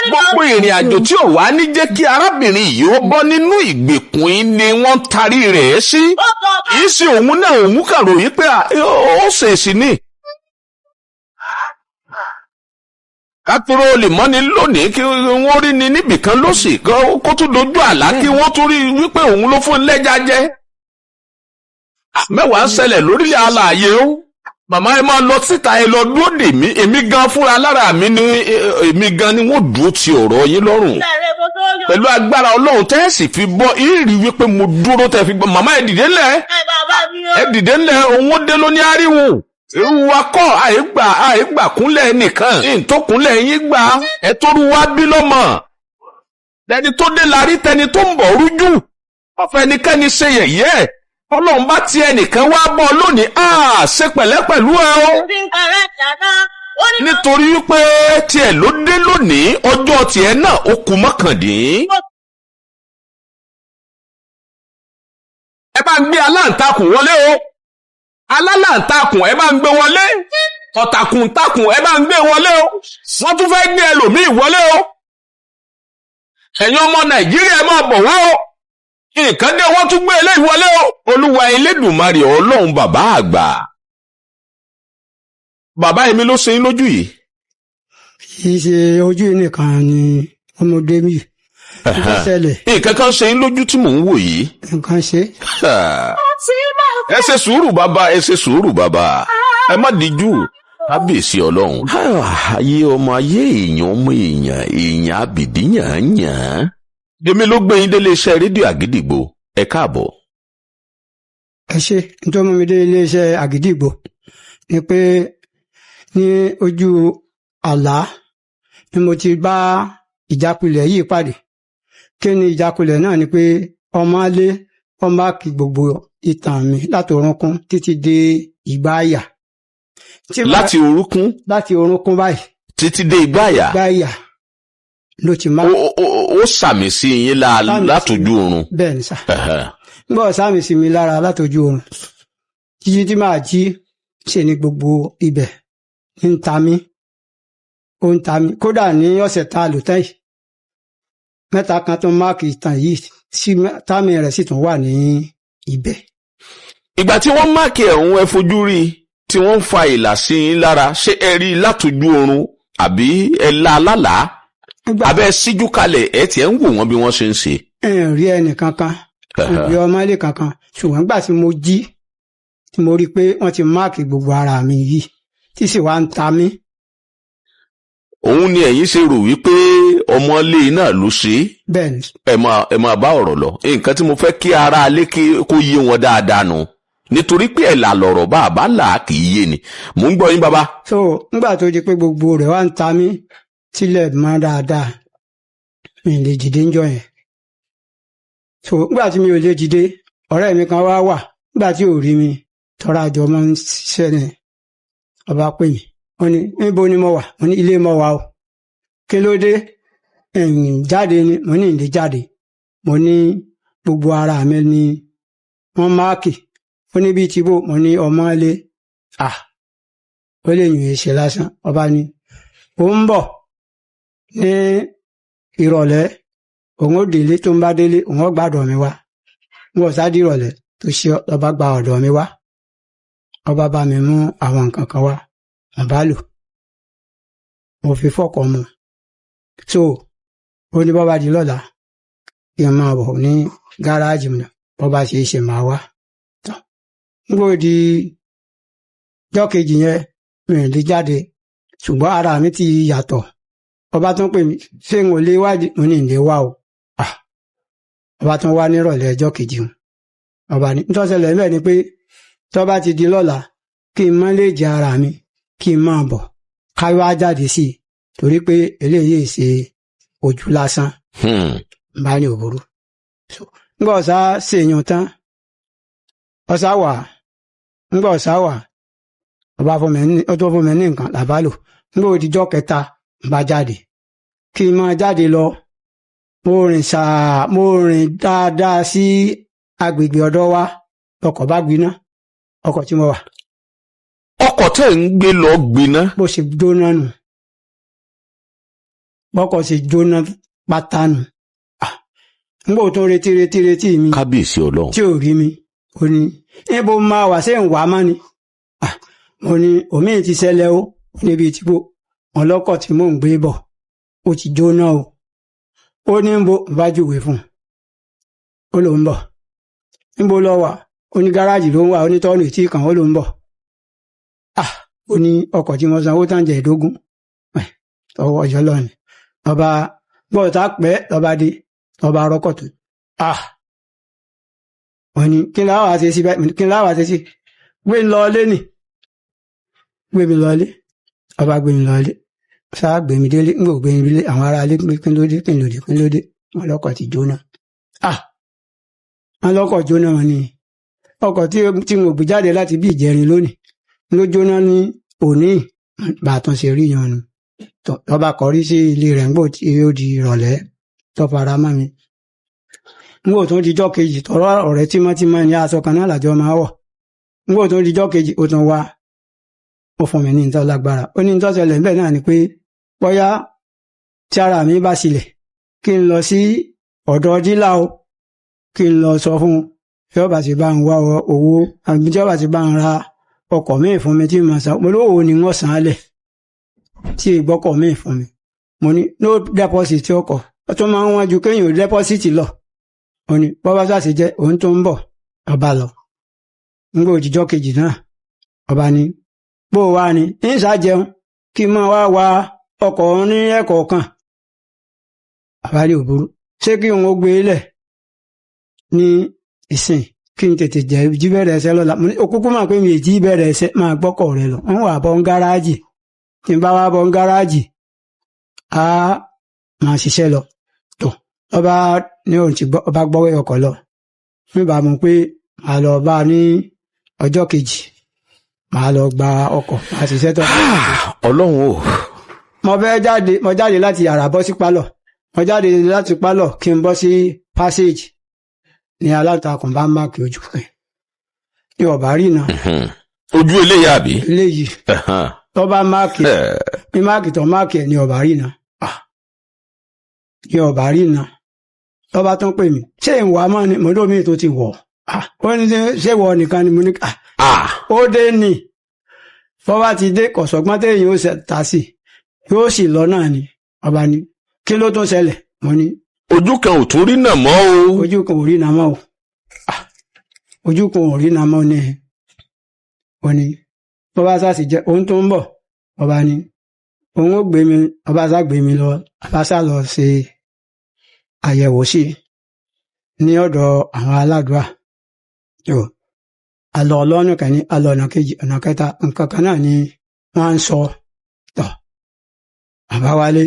gbogbo ìrìn àjò tí ò wá ní jẹ́ kí arábìnrin yìí ó bọ́ nínú ìgbèkùn yìí ni wọ́n tarí rẹ̀ sí. Kìí ṣe òun náà òun kàrò yìí pé ó ṣèṣì ní. Kátóró lè mọ́ni lónìí kí wọ́n rí ni níbìkan lóṣì kó tún dojú àlá kí wọ́n tún rí wípé òun ló fún lẹ́jà jẹ. mẹ́wàá ń ṣẹlẹ̀ lórílẹ̀ alààyè o màmá ẹ máa lọ síta ẹ lọ dúró dè mí èmi gan fúnra lára mi ni èmi gan ni wọ́n dúró ti ọ̀rọ̀ yín lọ́rùn Láàrẹ̀ mo tó yọ. pẹ̀lú agbára Ọlọ́run tẹ́ ẹ sì fi bọ́ ìrì wípé mo dúró tẹ́ fi gbọ́ màmá ẹ dìde ńlẹ̀ Ẹ bàbá mi o. ẹ dìde ńlẹ̀ òun ó dé lóní àríwò ewu wa kọ́ àìgbà kúnlẹ̀ nìkan tó kúnlẹ̀ yín gbà ẹ tó rú wa bí lọ́mọ tẹni tó dé larí tẹni tó ń bọ̀ rújú ọ̀fẹ́ ẹnikẹ́ni ṣe yẹ̀yẹ́ Ọlọ́run bá ti ẹnìkan wá bọ́ lónìí ṣe pẹ̀lẹ́ pẹ̀lú ẹ o Ti ń kàrẹ́ dáná. Ó ní nítorí pé tiẹ̀ ló dé lónìí ọjọ́ tiẹ̀ náà ó kù mọ́kàndín. ẹ bá ń gbé aláǹtakùn wọlé o alálàǹtakùn ẹ bá ń gbé wọlé ọ̀tàkùntakùn ẹ bá ń gbé wọlé o wọ́n tún fẹ́ gbé ẹlòmíì wọlé o ẹ̀yin ọmọ Nàìjíríà ẹ máa bọ̀ wá o nǹkan dé wọ́n tún gbé eléyìí wọlé o Olúwa Elédùmarè Ọlọ́run bàbá àgbà bàbá èmi ló ṣe yín lójú yìí. kì í ṣe ojú yìí nìkan ni ọmọdé mi nǹkan ṣẹlẹ̀ nǹkan kan ṣe yín lójú tí mò ń wò yìí. nǹkan ṣe. ẹ ṣe sùúrù bàbá ẹ ṣe sùúrù bàbá ẹ má díjú kábíyèsí Ọlọ́run. ayé ọmọ ayé èèyàn ọmọ èèyàn àbìdí yàn. Dèmi ló gbé yín délé iṣẹ́ rédíò Àgídìgbò ẹ káàbọ̀. ẹ ṣe nítorí mú mi dé iléeṣẹ́ Àgídìgbò ni pé ní ojú àlá ni mo ti bá ìjákulẹ̀ yìí pàdé kí ni ìjákulẹ̀ náà ni pé ọmọ alé ọmọ kì gbogbo ìtàn mi láti orúnkún títí dé ìgbà àyà. láti orúnkún láti orúnkún báyìí títí dé ìgbà àyà. ìgbà àyà ló ti máa. ó sàmì sí yín látòjú oorun. bẹ́ẹ̀ ni sà gbọ́ sàmì sí mi lára látòjú oorun jíjí tí màá jí ṣe ni gbogbo ibẹ̀ ń ta mí ó ń ta mí kódà ní ọ̀sẹ̀ tá a lò tán yìí mẹ́ta kan tó máàkì ìtàn yìí sí támì rẹ̀ sì tún wà ní ibẹ̀. ìgbà tí wọ́n máàkì ẹ̀hún ẹ fojú rí tí wọ́n ń fa ìlà sí yín lára ṣé ẹ rí látòjú oorun àbí ẹ la lálàá abẹ́ síjú kalẹ̀ ẹ tiẹ̀ ń wò wọ́n bí wọ́n ṣe ń ṣe. ẹ rí ẹnì kankan rí ọmọlé kankan ṣùgbọ́n gbà tí mo jí tí mo rí i pé wọ́n ti máàkì gbogbo ara mi yìí tí sì wá ń ta mí. òun ni ẹ̀yin ṣe rò wípé ọmọlé náà ló ṣe é. bẹ́ẹ̀ni. ẹ máa bá ọ̀rọ̀ lọ nǹkan tí mo fẹ́ kí ara alé kó yé wọn dáadáa nù nítorí pé ẹ̀ là lọ̀rọ̀ bá àbá là á kì í yé ni mò ń gbọ́ yín bàbá. so nígbà tó di pé gbogbo rẹ̀ wá ń ta mí tílẹ̀ mọ́ dáadáa mi lè dìde ńjọ́ yẹn. so nígbà tí mi ò lè dìde ọ̀rẹ́ mi kan wá wà nígbà tí ò rí mi tọ́ra àjọ máa ń ṣiṣẹ́ ni ọba pè mí wọ́n ní níbo ni mo wà mo ní ilé mo wà o kí ló dé jáde ni mo ní ìlé jáde mo ní gbogbo ara mi ni wọ́n máàkì ó ní bíi tìbò mo ní ọmọ ilé ó lè yùn ṣe lásán ọba ni ó ń bọ̀ ní ìrọ̀lẹ́ òun ó délé tó ń bá délé òun ó gbàdọ̀ mi wá ń bọ̀ sáà di ìrọ̀lẹ́ tó ṣe ọba gba ọ̀dọ̀ mi wá ọba bá mi mú àwọn nǹkan kan wá mo bá lò mo fi fọ́kọ̀ mu so ó ní bọ́ba di lọ́la kí n máa bọ̀ ní gáràjì mi bọ́ba ṣe é ṣe máa wá nígbò di jọ́ kejì yẹn mi ò lè jáde ṣùgbọ́n ara mi ti yàtọ̀ ọba tún pè mí ṣé n ò lè wádìí mo ní ìlé wá o ọba tún wá nírọ̀lẹ́ ọjọ́ kejì ọba ní nítọ́sẹ̀lẹ̀ mẹ́ẹ̀ ni pé tọ́ba ti di lọ́la kí n má lè jẹ ara mi kí n máa bọ̀ ká wá jáde sí i torí pé eléyìí ṣe ojú lásán bá ní òbúrú ngbà ọ̀sá ṣèyàn tán ọ̀sá wà ngbà ọ̀sá wà ọba tó fún mi ní nǹkan làbá lò ngbà òdìjọ́ kẹta bá jáde kí n máa jáde lọ mo rìn dáadáa sí agbègbè ọ̀dọ̀ wa ọkọ̀ bá gbiná ọkọ̀ tí mo wà. ọkọ̀ tẹ̀ ń gbé lọ gbiná. bó ṣe jóná nù bọ́kọ̀ ṣe jóná pátá nù ngbò tó retí mi. kábíyèsí Ọlọ́run. tí ò rí mi ó ní níbo máa wà sẹ́yìn wá mọ́ ni mo ní omi ti ṣẹlẹ̀ o níbi ìtìbò ọlọ́kọ̀ tí mò ń gbé bọ̀ ó ti jóná o ó ní níbo bá júwe fún un ó ló ń bọ̀ níbo lọ wà ó ní gáràjì ló ń wà, ó ní tọ́ọ̀nù tí kan ó ló ń bọ̀. Ó ní ọkọ̀ tí wọ́n sanwó tán jẹ́ ìdógún ọwọ́ ọ̀yọ́ lọ́ni ọba gbọ́dọ̀ pẹ́ lọ́ba dé ọba rọ́kọ̀ tó. Wọ́n ní kí n láwàá ṣe sí báyìí, kí n láwàá ṣe sí gbé ń lọ ilé nì, gbé mi lọ ilé, ọba gbé mi lọ ilé, sáà gbé mi délé, ń gbò gbé mi délé, àwọn ará ilé kí n lóde kí n lóde kí n lóde, wọn lọ́kọ̀ ti jóná. Wọn lọ́kọ̀ jóná, wọn ni ọkọ̀ tí mo gbé jáde láti bí ìjẹrin lónìí ló jóná ní òní, bàtàn ṣe rí yan nu. Ọba kọrí sí ilé rẹ̀ ń gbò tí ó di ìrọ̀lẹ́ tó fara mọ́ mi. Ń gbò tó dijọ́ kejì, tọrọ ọ̀rẹ́ tímọ́tímọ́ ní aṣọ kan náà làjọ máa wọ̀. Ń gbò tó dijọ́ kejì, ó tún wá, ó fún mi ní ìtọ́ lágbára. Ó ní ìtọ́ ṣẹlẹ̀ níbẹ̀ náà ni pé bóyá tí ara mi bá sílẹ̀ kí n lọ sí ọ̀dọ̀ dílà o, kí n lọ sọ fún un tí ọba sì bá ń wá owó àbí tí ọba sì bá ń ra ọkọ̀ míì fún mi tí mo san, mo lówó ni wọ́n san án lẹ̀ tí ìgbọ́kọ̀ míì fún mi. Mo ní no deposit ọkọ̀, ó tún máa ń wọ́n ju kéèyàn ò deposit lọ. Ó ní bọ́bá sáà jẹ́ òun tó ń bọ̀, ọba lọ. Nígbà òjijọ́ kejì náà, ọba ní bó wá ní ń ṣàjẹun kí n máa wá wa ọkọ̀ ní ẹ̀kọ̀ọ̀kan. Ọba ní òbúrú, ṣé kí n ó gbé lẹ̀ ní ìsìn kí n tètè jẹ́ jí bẹ̀rẹ̀ ẹsẹ̀ lọ́la. Òkúkú máa pé mi ì jí bẹ̀rẹ̀ ẹsẹ̀, máa gbọ́kọ̀ rẹ lọ. Wọ́n wà bọ́ ń gáràjì, tí n bá wá bọ́ ń gáràjì á máa ṣiṣẹ́ lọ. Tó ọba ní òun ti gbọ́, ọba gbọ́wé ọkọ̀ lọ. Nígbà mọ̀ pé màá lọ bá ní ọjọ́ kejì, màá lọ gba ọkọ̀, màá ṣiṣẹ́ tó. Ọlọ́run o. Mo jáde láti yàrá bọ́ sí pálọ̀. Mo jáde láti pálọ̀ kí n bọ́ sí passage ní aláǹtakùn bá máàkì ojú rẹ̀ ní ọ̀bá rí iná. Ojú eléyìí àbí? Eléyìí tó bá máàkì ní máàkì tó máàkì ẹ̀ ní ọ̀bá rí iná. Ní ọ̀bá rí iná tó bá tún pè mí, ṣé ìwà máa ní mọ́tò mi tó ti wọ̀? Ó ní ṣé wọ nìkan ni mo ní ó dé ní tó bá ti dé kọ̀sọ̀gbọ́n téèyàn ó ta sí yóò sì lọ náà ni. Ọba ní kí ló tún ṣẹlẹ̀? Mo ní ojú kan ò tún rí nà mọ́ o. Ojú kan ò rí nà mọ́ o. Ojú kan ò rí nà mọ́ ní ẹ̀. Ó ní bọ́bá sá sì jẹ́ òun tó ń bọ̀. Ọba ní òun ó gbé mi, ọba sá gbé mi lọ, ọba sá lọ ṣe àyẹ̀wò sí ní ọ̀dọ̀ àwọn aládùúrà. Àlọ́ ọlọ́nà kan ní àlọ́ ọ̀nà kejì, ọ̀nà kẹta, nǹkan kan náà ni wọ́n ń sọ. Àbáwálé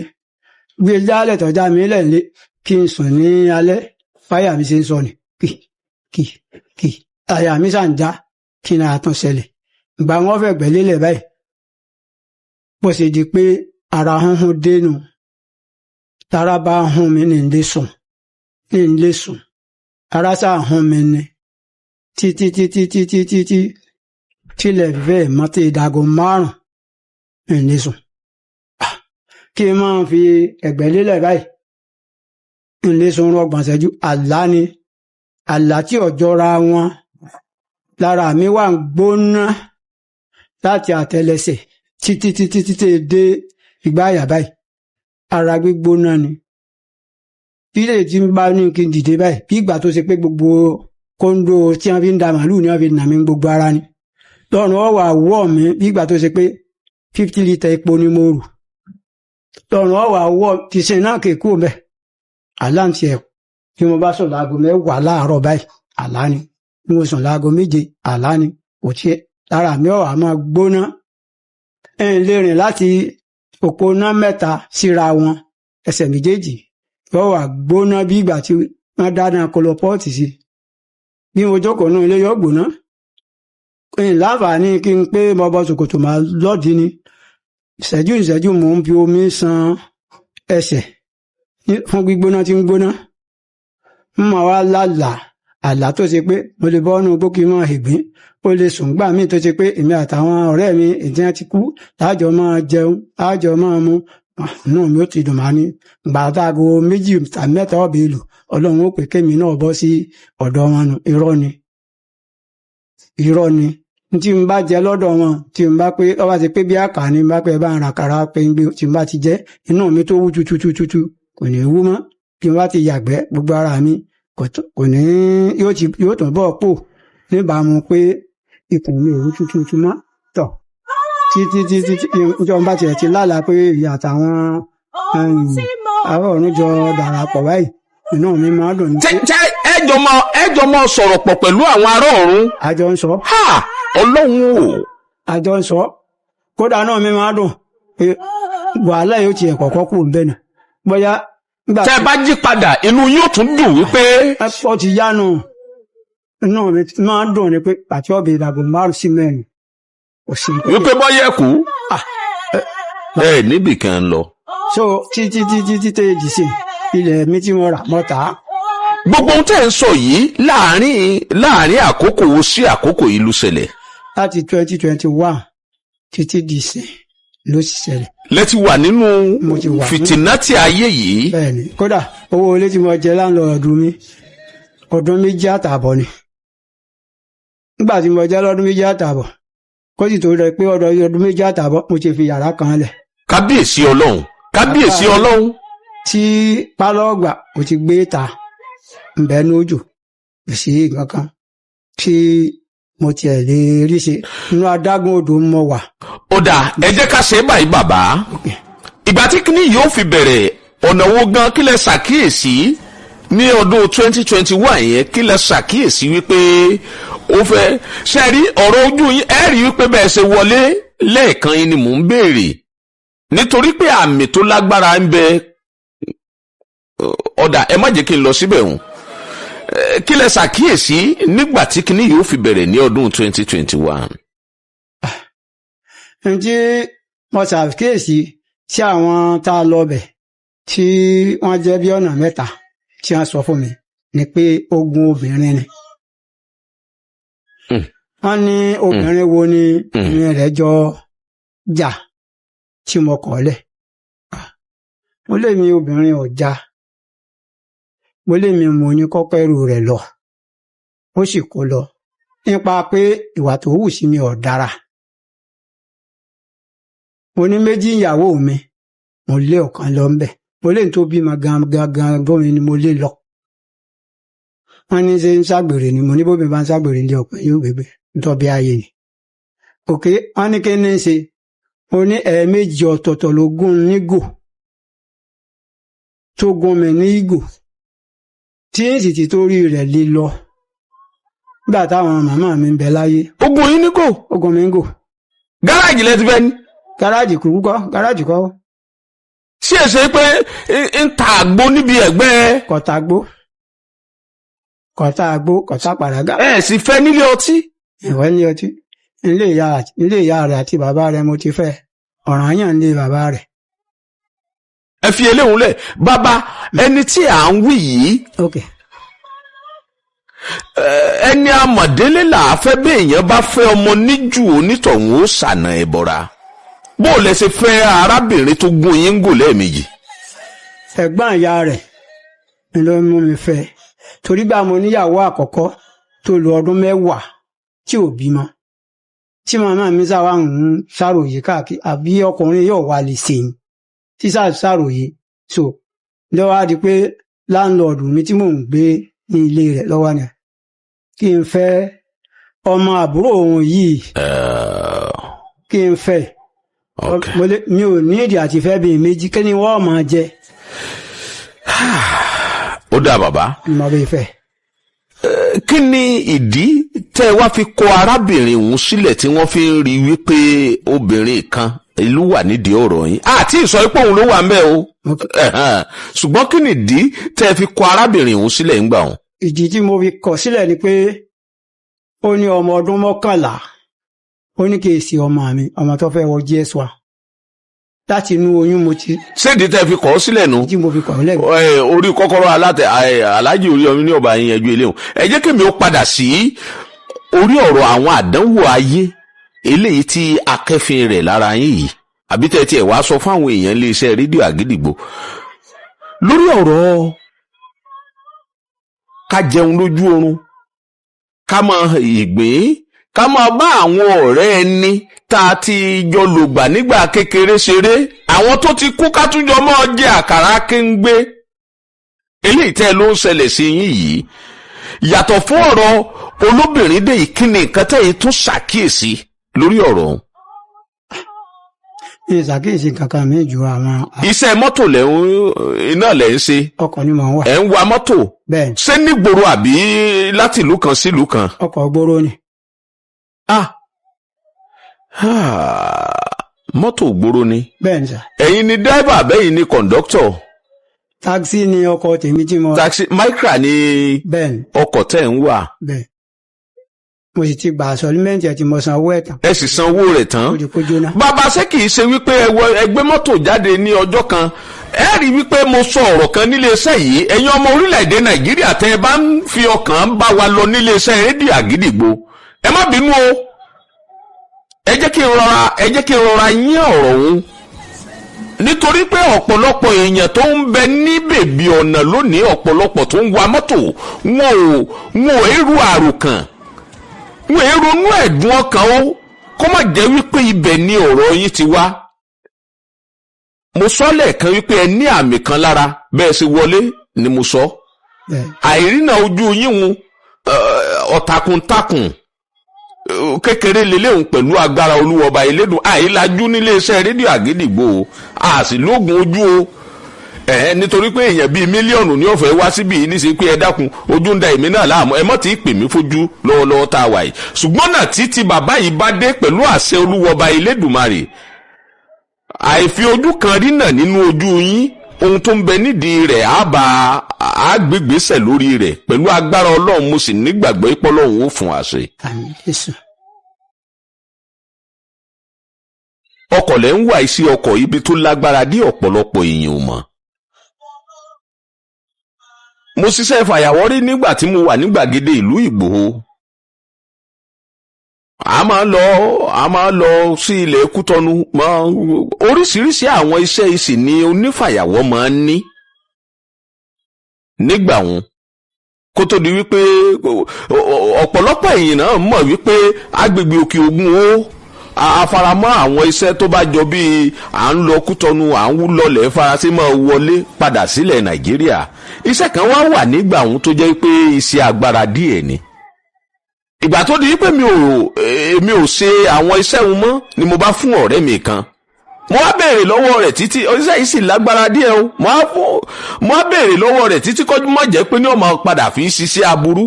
gbé jálẹ̀ tọ́já mi lẹ́lé kí n sùn ní alẹ́, fáyà mi ṣe ń sọ ní kì àyà mi sàn já kí n àtún ṣẹlẹ̀. Ìgbà wọn fẹ́ gbẹ̀lélẹ̀ báyìí bó ṣe di pé ara hunhun dénú, tára bá hun mi ní ilé sùn ara sáà hun mi ní títí tílẹ̀ fẹ́ mọ́tò ìdágo 5 ní ilé sùn. Kí n máa fi ẹ̀gbẹ́ lélẹ̀ báyìí ilé sùn rọgbọ̀n ṣẹ́jú. Àlá tí ọjọ́ra wọn lára mi wà ń gbóná láti àtẹ́lẹsẹ̀ títí dé ìgbáyà báyìí, ara gbígbóná ni. Ilé tí ń bá ní kí n dìde báyìí bí ìgbà tó ṣe pé gbogbo kóńdó tí wọ́n fi ń da màálù ni wọ́n fi nà mí gbogbo ara ni. Lọ́rùn ọ̀wà wọ̀ mí bí ìgbà tó ṣe pé 50 litre epo ni mo rù. Lọ́rùn ọ̀wà wọ̀ ti ṣe náà kéèkó mẹ́. Àláǹtì ẹ̀ tí mo bá sùn láago 10 láàárọ̀ báyìí, àlá ni. Bí mo sùn láago 7, àlá ni. Kò tiẹ̀ lára mi ọ̀wà máa gbóná. Ẹ̀ ń lè rìn láti òpópónà 3 síra wọn, ẹsẹ̀ méjèèjì yóò wà gbóná bí ìgbà tí wọ́n dáná kolopọ́ọ̀tì sí. Bí mo jókòó nínú ilé yóò gbóná. Láǹfààní kí n pé mo bọ́ ṣòkòtò máa lọ́ọ̀dì ni. Ìṣẹ́jú mò ń fi omi ṣan ẹsẹ̀ fún gbígbóná tí ń gbóná. Mo wá àlá tó ṣe pé mo lè bọ́ ọ́nù gbókì mọ́ ìgbín, ó lè sùn gbà mí tó ṣe pé èmi àtàwọn ọ̀rẹ́ mi ìdíyàn ti kú láàjọ máa jẹun, láàjọ máa mu. Náà mi ó ti dùn máa ní gbà táago 2 tàbí 3 ọ̀bẹ ìlú, Ọlọ́run ó pè kémi náà bọ́ sí ọ̀dọ̀ wọn nù. Irọ́ ni. Tí n bá jẹ lọ́dọ̀ wọn, tí n bá pé ọba ti pé bí àkà ni bá pé bá ń ra kàrà pé ń gbé, tí n bá ti jẹ inú mi tó wú tutututu kò ní wú mọ́. Bí n bá ti yàgbẹ́ gbogbo ara mi kò ní yóò tún bọ́ pò níbàámu pé ikùn mi ò rú tuntun mọ́ tọ̀ títí ìjọba tiẹ̀ ti lálàá pé ìyá àtàwọn àwọn ọ̀run jọ darapọ̀ báyìí inú mi máa dùn ní pé. ẹjọ mọ sọ̀rọ̀ pọ̀ pẹ̀lú àwọn ará ọ̀run. àjọ ń sọ. Ọlọ́run o. àjọ ń sọ kódà náà mi máa dùn pé wàhálà yóò tiẹ̀ kọ̀ọ̀kan kù bẹ́ẹ̀ nà bóyá. tẹ́ bá jí padà inú yóò tún dùn wípé. ọ ti yánu inú mi máa dùn ni pé àti ọbẹ̀ ìdàgbò 5 sí 4 kò sí. wípé bọ́yẹ̀ kú. ẹ níbì kan lọ. so títí tẹ́ èjì sí ilẹ̀ mi tí mo rà mọ́ta. gbogbo ohun tẹ́ ń sọ yìí láàrin àkókò wo sí àkókò yìí ló ṣẹlẹ̀. láti 2021 títí di ìsìn ló sì ṣẹlẹ̀. lẹ́tí wà nínú fìtínátì ayé yìí. bẹ́ẹ̀ni kódà owó ilé tí mo jẹ láńlọ́ọ̀dù mi ọdún 2 àtààbọ̀ ni. nígbà tí mo jẹ lọ́dún 2 àtààbọ̀ kó sì tó rẹ pé ọdún 2 àtààbọ̀ mo ti fi yàrá kan lẹ̀. kábíyèsí Ọlọ́run kábíyèsí Ọlọ́run. tí pálọ́ọ̀gbà mo ti gbé ta ǹbẹ́nu òjò kò sí nǹkan kan tí mo tiẹ̀ lè rí ṣe inú adágún odò mọ wà. ó dáa ẹ jẹ́ ká ṣe é báyìí bàbá. ìgbà tí kíní yóò fi bẹ̀rẹ̀ ọ̀nà wo gan kí lẹ ṣàkíyèsí ní ọdún 2021 yẹn kí lẹ ṣàkíyèsí wípé ó fẹ́ ṣe rí ọ̀rọ̀ ojú yín ẹ rí wípé bẹ́ẹ̀ ṣe wọlé lẹ́ẹ̀kan yín ni mò ń béèrè nítorí pé àmì tó lágbára ń bẹ. ọ̀dà ẹ má jẹ́ kí n lọ síbẹ̀ hùn kí lẹ ṣàkíyèsí nígbà tí kíní yóò fi bẹ̀rẹ̀ ní ọdún 2021. ǹjẹ́ mo ṣàkíyèsí tí àwọn tá a lọ bẹ̀ tí wọ́n jẹ́ bí ọ̀nà 3 tí wọ́n sọ fún mi ni pé ogun obìnrin ni. wọ́n ní obìnrin wo ni ìrìn rẹ̀ jọ jà tí mo kọ̀ lẹ̀. mo lè mi obìnrin ọ̀já mo lè mi mo ní kọ́kọ́ ẹrù rẹ̀ lọ ó sì kó lọ nípa pé ìwà tó hù sí mi ò dára. mo ní méjì ìyàwó mi mo lé ọ̀kan lọ ńbẹ̀ mo lè tó bímọ gangan bómi ni mo lé lọ. wọ́n ní ṣe ń ṣàgbèrè ni mo ní bómi bá ń ṣàgbèrè ní ọ̀pẹ yóò gbégbé nítorí ayé ni. òkè wọ́n ní kí ní ṣe mo ní 2 ọ̀tọ̀ọ̀tọ̀ ló gún nígò tó gún mi ní ìgò tí ń sì ti torí rẹ̀ lé lọ nígbà táwọn màmá mi ń bẹ láyé. ogun yín ní kò. ogun mi ń gò. gáràjì lẹ ti fẹ́ ní. gáràjì kúrú kọ́ gáràjì kọ́. ṣé ẹ ṣe pé ń ta àgbo níbi ẹ̀gbẹ́. kọ̀tà àgbo kọ̀tà pàràgà. ẹ sì fẹ́ nílé ọtí. ìwọ ní ọtí ilé ìyá rẹ̀ àti bàbá rẹ̀ mo ti fẹ́ ọ̀ranyàn ní bàbá rẹ̀. ẹ fi eléhùn lẹ̀ bàbá ẹni tí à ń wí yìí. Okay. ẹni amọ̀délé là á fẹ́ bí èèyàn bá fẹ́ ọmọ níjù onítọ̀hún ó ṣàna ẹ̀bọ̀ra bó o lẹ ṣe fẹ́ arábìnrin tó gún yín gò lẹ́ẹ̀mejì. ẹ̀gbọ́n ìyá rẹ̀ ni ló mú mi fẹ́ torí gbà mo níyàwó àkọ́kọ́ tó lo ọdún 10 tí ò bímọ tí màmá mi sáwà ń ṣàròyé káàkiri àbí ọkùnrin yóò wà lè ṣe tí ṣàròyé so lọ́wọ́ á di pé láńlọ́ọ̀dù mi tí mò ń gbé ní ilé rẹ̀ lọ́wọ́ ni kí n fẹ́ ọmọ àbúrò òun yìí kí n fẹ́ mi ò ní èdè àti fẹ́ bí méjì kí ni wọ́n máa jẹ. ó dáa bàbá. mo bí fẹ́. kí ni ìdí tẹ́ wá fi kọ arábìnrin òun sílẹ̀ tí wọ́n fi ń rí wípé obìnrin kan ìlú wà nídìí ọ̀rọ̀ yín àti ìsọ ipò òun ló wà ń bẹ̀ o ṣùgbọ́n kí ni ìdí tẹ́ fi kọ arábìnrin òun sílẹ̀ ńgbà òun. ìdí tí mo fi kọ sílẹ̀ ni pé ó ní ọmọ ọdún 11 ó ní kí èsì ọmọ mi ọmọ tó fẹ́ wọ JS1 láti inú oyún mo ti. ṣéèdì tẹ́ fi kọ ọ́ sílẹ̀ nu. tí mo fi kọ ọ́ lẹ́nu. orí kọ́kọ́rọ́ aláàjì orí ọmọ ní ọba yín ẹjọ́ ilé wọn ẹ jẹ́ kémi ó padà sí orí ọ̀rọ̀ àwọn àdánwò ayé eléyìí tí akẹ́fìn rẹ̀ lára yín yìí àbí tẹ́tí ẹ̀ wá sọ fáwọn èèyàn iléeṣẹ́ rédíò àgídìgbò lórí ọ̀rọ̀ ká jẹun lójú oorun ká máa ìgbín ká máa bá àwọn ọ̀rẹ́ ẹni tá a ti jọ lògbà nígbà kékeré ṣeré àwọn tó ti kú ká túnjọ mọ́ jẹ àkàrà kéńgbé eléyìí tẹ́ ló ń ṣẹlẹ̀ sí yín yìí yàtọ̀ fún ọ̀rọ̀ olóbìnrin dé ìkíni nǹkan tẹ́yìn tún ṣàkíyèsí lórí ọ̀rọ̀ ọ̀hún. ní ìṣàkíyèsí kankan mi ju àwọn iṣẹ́ mọ́tò iná lẹ̀ ń ṣe. ọkọ̀ ni mò ń wà. ẹ̀ ń wa mọ́tò. bẹ́ẹ̀ ṣé nígboro àbí láti ìlú kan sí ìlú kan. ọkọ̀ gbóró ni. mọ́tò gbóró ni. bẹ́ẹ̀ ni sà. ẹ̀yin ni dáìbà bẹ́yìn ni kọ̀ǹdọ́tọ̀. táksì ni ọkọ̀ tèmi tí mo. taxi micra ni bẹ́ẹ̀ ni. ọkọ̀ tẹ̀ ń wà. bẹ́ẹ̀ mo sì ti gbà àsọlímẹ́ǹtì ẹ̀ tí mo san owó ẹ̀ tán. ẹ sì san owó rẹ̀ tán. ó di kó jóná. bàbá ṣé kìí ṣe wípé ẹgbẹ́ mọ́tò jáde ní ọjọ́ kan ẹ rí wípé mo sọ ọ̀rọ̀ kan níléeṣẹ́ yìí ẹ̀yin ọmọ orílẹ̀-èdè nàìjíríà tẹ́ ẹ bá ń fi ọkàn bá wa lọ níléeṣẹ́ rédíò àgídìgbò ẹ má bínú o ẹ jẹ́ kí n rọra yín ọ̀rọ̀ ọ̀hún nítorí pé ọ̀pọ̀lọpọ̀ èèyàn tó ń bẹ ní bèbí ọ̀nà lónìí ọ̀pọ̀lọpọ̀ tó ń wa mọ́tò wọn ò èrò àròkàn wọn èrò inú ẹ̀dùn ọkàn ó kó má jẹ́ wípé ibẹ̀ ni ọ̀rọ̀ yín ti wá. mo sọ lẹ́ẹ̀kan wípé ẹ ní àmì kan lára bẹ́ẹ̀ ṣe wọlé ni mo sọ. àìrìnà ojú yín wọn ọ̀tàkùntakùn kékeré lélẹ́hùn pẹ̀lú agbára olúwọba elédùn àìlájú nílé iṣẹ́ rédíò àgídìgbò a sì lóògùn ojú o. nítorí pé èèyàn bíi mílíọ̀nù ní ọ̀fẹ́ wá síbi yìí níṣẹ́ pé ẹ dákun ojú ń da èmi náà láàmú ẹ mọ́ tí ì pè mí fojú lọ́wọ́lọ́wọ́ tá a wà yìí ṣùgbọ́n náà títí bàbá yìí bá dé pẹ̀lú àṣẹ olúwọba elédùmarè àìfi ojú kan rí náà nínú ojú yín ohun tó ń bẹ nídìí rẹ̀ àgbègbèsẹ̀ lórí rẹ̀ pẹ̀lú agbára ọlọ́run mo sì nígbàgbọ́ ipò ọlọ́run ó fún àṣẹ. àmín Jésù. ọkọ̀ lẹ́ ń wà sí ọkọ̀ ibi tó lágbára dé ọ̀pọ̀lọpọ̀ èèyàn mọ̀. mo ṣiṣẹ́ fàyàwọ́rí nígbà tí mo wà ní gbàgede ìlú Ìgbòho. a máa lọ sí ilẹ̀ Kútọ́nù oríṣiríṣi àwọn iṣẹ́ ìsìn ni onífàyàwọ́ máa ń ní. nígbà wọn kó tó di wípé ọ̀pọ̀lọpọ̀ èèyàn náà mọ̀ wípé agbègbè Òkè Ògùn ó afaramọ́ àwọn iṣẹ́ tó bá jọ bíi à ń lọ Kútọ́nù à ń lọlẹ̀ Faransé máa wọlé padà sílẹ̀ Nàìjíríà iṣẹ́ kan wá wà nígbà òun tó jẹ́ pé iṣẹ́ agbára díẹ̀ ni ìgbà tó di pé èmi ò ṣe àwọn iṣẹ́ òun mọ́ ni mo bá fún ọ̀rẹ́ mi kan mo wá béèrè lọ́wọ́ rẹ̀ títí iṣẹ́ yìí sì lágbára díẹ̀ o mo wá béèrè lọ́wọ́ rẹ̀ títí kọ́jú má jẹ́ pé ní ọmọ padà fi ṣiṣẹ́ aburú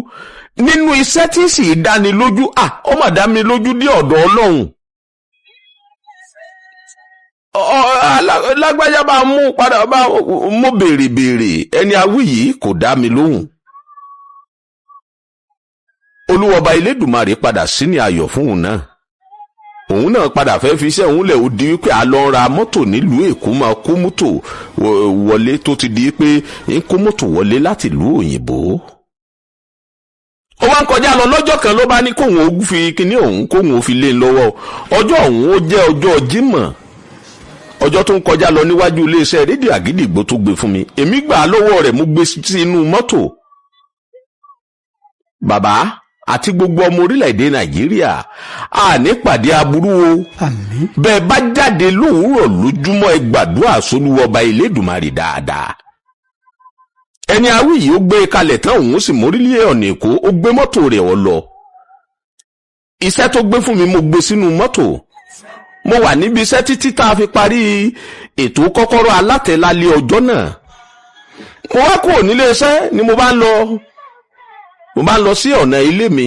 nínú iṣẹ́ tí sì dáni lójú ó mà dá mi lójú dé ọ̀dọ̀ Ọlọ́run lágbájá bá mú padà bá mú béèrè ẹni awí yìí kò dá mi lóhùn olúwọba elédùmarè padà sí ní ayọ̀ fún òun náà padà fẹ́ fi iṣẹ́ òun lẹ̀ ó di wípé a lọ ra mọ́tò nílùú Èkó máa kó mọ́tò wọlé tó ti di pé ń kó mọ́tò wọlé láti ìlú òyìnbó ó wá ń kọjá lọ lọ́jọ́ kan ló bá ní kóhun ó fi kíní òun kóhun ó fi lé lọ́wọ́ ọjọ́ òun ó jẹ́ ọjọ́ Jímọ̀ ọjọ́ tó ń kọjá lọ níwájú iléeṣẹ́ rédíò àgídìgbò tó gbé fún mi èmi gbà lọ́wọ́ rẹ̀ mú gbé sínú mọ́tò bàbá àti gbogbo ọmọ orílẹ̀-èdè Nàìjíríà a ní pàdé aburú o bẹ́ẹ̀ bá jáde lówùúrọ̀ lójúmọ́ ẹ gbàdúrà sólúwọba Elédùmarè dáadáa ẹni awí yìí ó gbé kalẹ̀ tán òun sì mórílẹ̀ ọ̀nà Èkó ó gbé mọ́tò rẹ̀ ọ lọ iṣẹ́ tó gbé fún mi mo gbé sínú mọ́tò mo wà níbi iṣẹ́ títí tá a fi parí ètò kọ́kọ́rọ́ alátẹ̀lálẹ́ ọjọ́ náà mo wá kúrò nílé iṣẹ́ ni mo bá ń lọ sí ọ̀nà ilé mi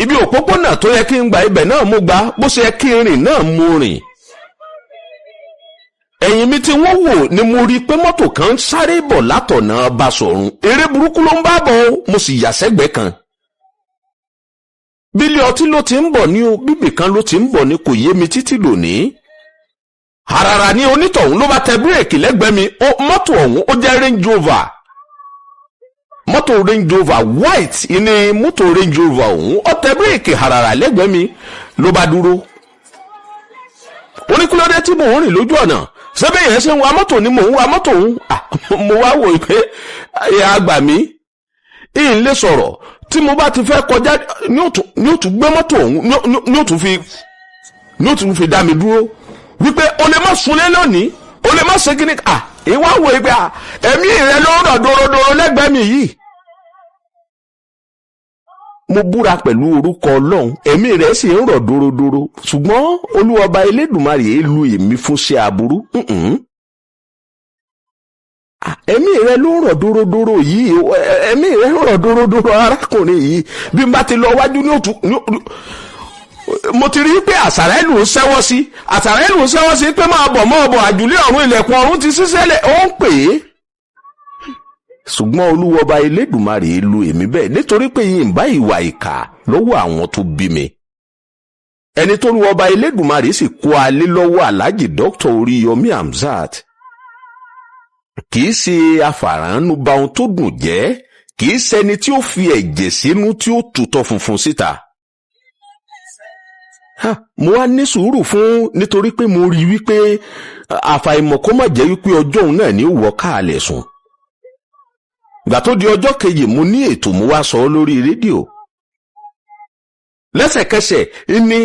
ibi òpópónà tó yẹ kí n gba ibẹ̀ náà mo gbà bó ṣe yẹ kí n rìn náà mo rìn ẹ̀yìn mi tí wọ́n wò ni mo rí i pé mọ́tò kan ń sáré bọ̀ látọ̀nà Basọ̀run eré burúkú ló ń bá bọ̀ mo sì yà sẹ́gbẹ̀ẹ́ kan bílé ọtí ló ti ń bọ̀ ní o bíbì kan ló ti ń bọ̀ ní kò yé mi títí lónìí àràrà ní onítọ̀hún ló bá tẹ bírèkì lẹ́gbẹ̀ẹ́ mi mọ́tò ọ̀hún ó jẹ́ Range Rover white ní mọ́tò Range Rover ọ̀hún ó tẹ bírèkì àràrà lẹ́gbẹ̀ẹ́ mi ló bá dúró oníkúlódé tí mò ń rìn lójú ọ̀nà sẹ́bẹ̀ yẹn ṣe ń wa mọ́tò ni mò ń wa mọ́tò ọ̀hún mo wá wò pé àgbà mi ìyìn lè sọ̀rọ̀ tí mo bá ti fẹ́ kọjá ní ó tún gbé mọ́tò ọ̀hún ní ó tún fi dá mi dúró wípé o lè má súnlé lónìí o lè má ṣe kíní ìwà wò pé ẹ̀mí rẹ ló rọ̀ dòròdòrò lẹ́gbẹ̀ẹ́ mi yìí mo búra pẹ̀lú orúkọ Ọlọ́run ẹ̀mí rẹ̀ sì ń rọ̀ dóródóró ṣùgbọ́n Olúwa ọba Elédùmarè lu èmi fún ṣe aburú. Ẹ̀mí rẹ̀ ló ń rọ̀ dóródóró yìí, ẹ̀mí rẹ̀ ń rọ̀ dóródóró arákùnrin yìí. Bí n bá ti lọ wájú ní òtún mo ti rí pé Àsàrẹ́lù ń ṣẹ́wọ́ sí pé máa bọ̀ àjùlé ọ̀run ilẹ̀kùn ọ̀run ti ṣí sílẹ̀, ó ń pè é. Ṣùgbọ́n Olúwa ọba Elédùmarè lu èmi bẹ́ẹ̀ nítorí pé yìí ń bá ìwà ìkà lọ́wọ́ àwọn tó bí mi. Ẹni tó Olúwa ọba Elédùmarè sì kó alé lọ́wọ́ Alhaji Dr. Oríyọmí Hamzat. Kìí ṣe afàránú ba ohun tó dùn jẹ́, kìí ṣẹni tí ó fi ẹ̀jẹ̀ sínú tí ó tutọ́ funfun síta. Mo wá ní sùúrù fún nítorí pé mo rí wípé àfàìmọ̀ kó má jẹ́ wípé ọjọ́ òun náà ní ó wọ́ káàlẹ̀ sùn. Ìgbà tó di ọjọ́ kejì mo ní ètò mo wá sọ lórí rédíò. Lẹ́sẹ̀kẹsẹ̀ ni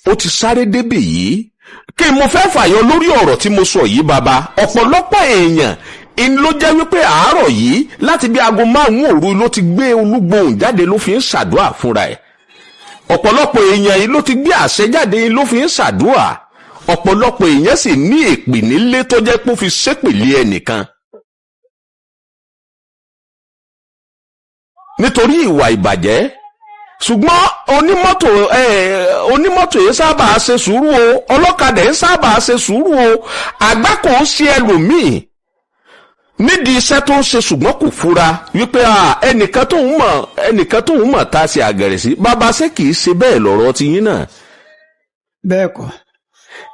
ó ti sáré débì yìí. Kí mo fẹ́ fàyọ lórí ọ̀rọ̀ tí mo sọ yìí bàbá, ọ̀pọ̀lọpọ̀ èèyàn in ló jẹ́ wípé àárọ̀ yìí láti bí aago 5 òru ló ti gbé Olúgbòhùn jáde ló fi ń ṣàdúà fúnra ẹ̀. Ọ̀pọ̀lọpọ̀ èèyàn yìí ló ti gbé àṣẹ jáde ló fi ń ṣàdúà. Ọ̀pọ̀lọpọ̀ èèyàn sì ní èpè nílé tó jẹ́ pé ó fi ṣépèlé ẹnìkan. Nítorí ìwà ìbàjẹ́. Ṣùgbọ́n onímọ́tò yìí sábà ṣe sùúrù o, ọlọ́kadà yìí sábà ṣe sùúrù o, àgbákò ń ṣe ẹlòmíì nídìí iṣẹ́ tó ń ṣe ṣùgbọ́n kò fura wípé ẹnìkan tó ń mọ̀ tá a ṣe àgẹ̀rẹ̀ sí bàbá ṣé kìí ṣe bẹ́ẹ̀ lọ́rọ̀ ti yín náà. Bẹ́ẹ̀ kọ́.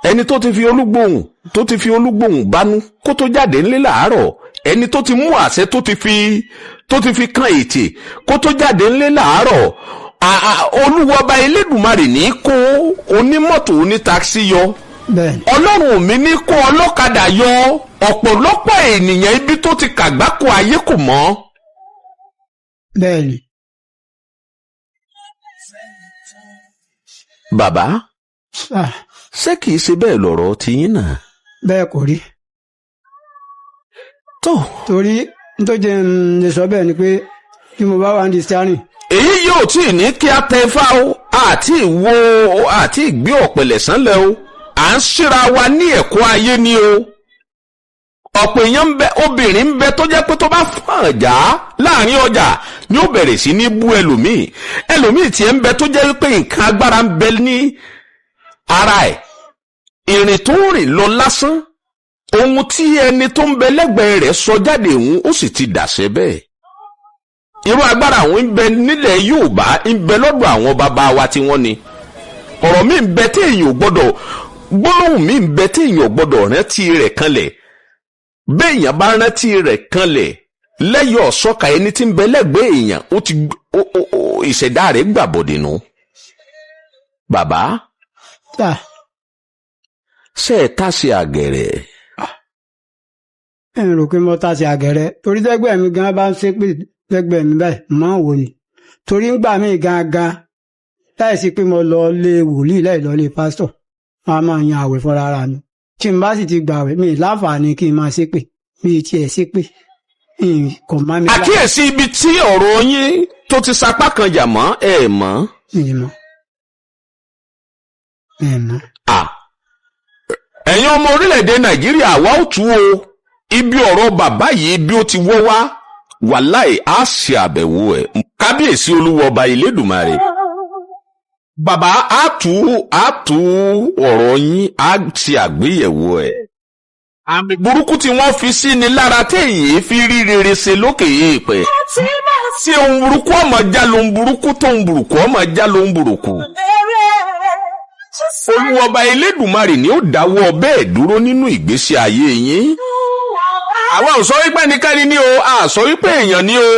Ẹni tó ti fi Olúgbòhùn bánú kó tó jáde ńlé làárọ̀, ẹni tó ti mú àṣẹ tó ti fi kan ètè kó tó jáde ńlé làárọ̀. Olúwa ọba Elédùmarè ní kó onímọ́tò onítaxi yọ. Ọlọ́run mi ní kó ọlọ́kadà yọ. Ọ̀pọ̀lọpọ̀ ènìyàn ibi tó ti kàgbákò ayé kò mọ́. Bẹ́ẹ̀ni. Bàbá, ṣé kìí ṣe bẹ́ẹ̀ lọ̀rọ̀ tiyín náà? Bẹ́ẹ̀ kò rí. Torí nítorí lè sọ bẹ́ẹ̀ ni pé tí mo bá wà ní steering. Èyí yóò tí ní kí a tẹ ifá o àti ìgbé ọ̀pẹ̀lẹ̀ sánlẹ̀ o, à ń ṣíra wa ní ẹ̀kọ́ ayé ni o. Ọ̀pọ̀ èèyàn obìnrin ń bẹ tó jẹ́ pé tó bá fàn já láàrin ọjà ni ó bẹ̀rẹ̀ sí ní bú ẹlòmíì tí ẹ ń bẹ tó jẹ́ pé nǹkan agbára ń bẹ ní ara ẹ̀, ìrìn tó ń rìn lọ lásán ohun tí ẹni tó ń bẹ lẹ́gbẹ̀ẹ́ rẹ̀ sọ jáde òun ó sì ti dàṣẹ bẹ́ẹ̀. Irú agbára àwọn ń bẹ nílẹ̀ Yorùbá ń bẹ lọ́dọ̀ àwọn bàbá wa tí wọ́n ní. Ọ̀rọ̀ mi ń bẹ tí èèyàn ò gbọ́dọ̀, gbólóhùn mi ń bẹ tí èèyàn ò gbọ́dọ̀ rántí rẹ̀ kanlẹ̀. Béèyàn bá rántí rẹ̀ kanlẹ̀ lẹ́yọ̀ ọ̀sọ́ka ẹni tí ń bẹ lẹ́gbẹ̀ẹ́ èèyàn ó ti ìṣẹ̀dá rẹ̀ gbàbọ̀dẹ̀ nù. Bàbá, ṣé ẹ tá sí àgẹ̀rẹ̀? Ẹ rò pé mo tá sí àgẹ̀rẹ̀ torí tẹ́gbẹ́ mi gan bá ń ṣépè lẹ́gbẹ̀ẹ́ mi báyìí máa ń wò ni torí ń gbà mí gangan láìsí pé mo lọ lé wòlíì láì lọ lé pásítọ̀ wọn a máa yan àwẹ̀ fúnra ara mi tí n bá sì ti gbà wẹ̀ mi láǹfààní kí n máa ṣépè bí tiẹ̀ ṣépè kò má mi. Àkíyèsí ibi tí ọ̀rọ̀ yín tó ti sapá kan jà mọ́ ẹ̀ mọ́. Ẹ̀yin ọmọ orílẹ̀-èdè Nàìjíríà wá ó tú o, ibi ọ̀rọ̀ bàbá yìí bí ó ti wọ́ wá wàláì á ṣe àbẹ̀wò ẹ̀. Kábíyèsí Olúwa ọba Elédùmarè. Bàbá á tú ọ̀rọ̀ yín á ṣe àgbéyẹ̀wò ẹ̀. Àmì burúkú tí wọ́n fi sí ni lára téèyàn fi rí rere ṣe lókè èèpẹ̀. Tí ohun burúkú ọmọ já lóhun burúkú tóhun burúkú ọmọ já lóhun burúkú. Olúwa ọba Elédùmarè ni ó dáwọ́ bẹ́ẹ̀ dúró nínú ìgbésí ayé yín. Àwa ò sọ wípé ẹnikẹ́ni ní o, a sọ wípé èèyàn ní o.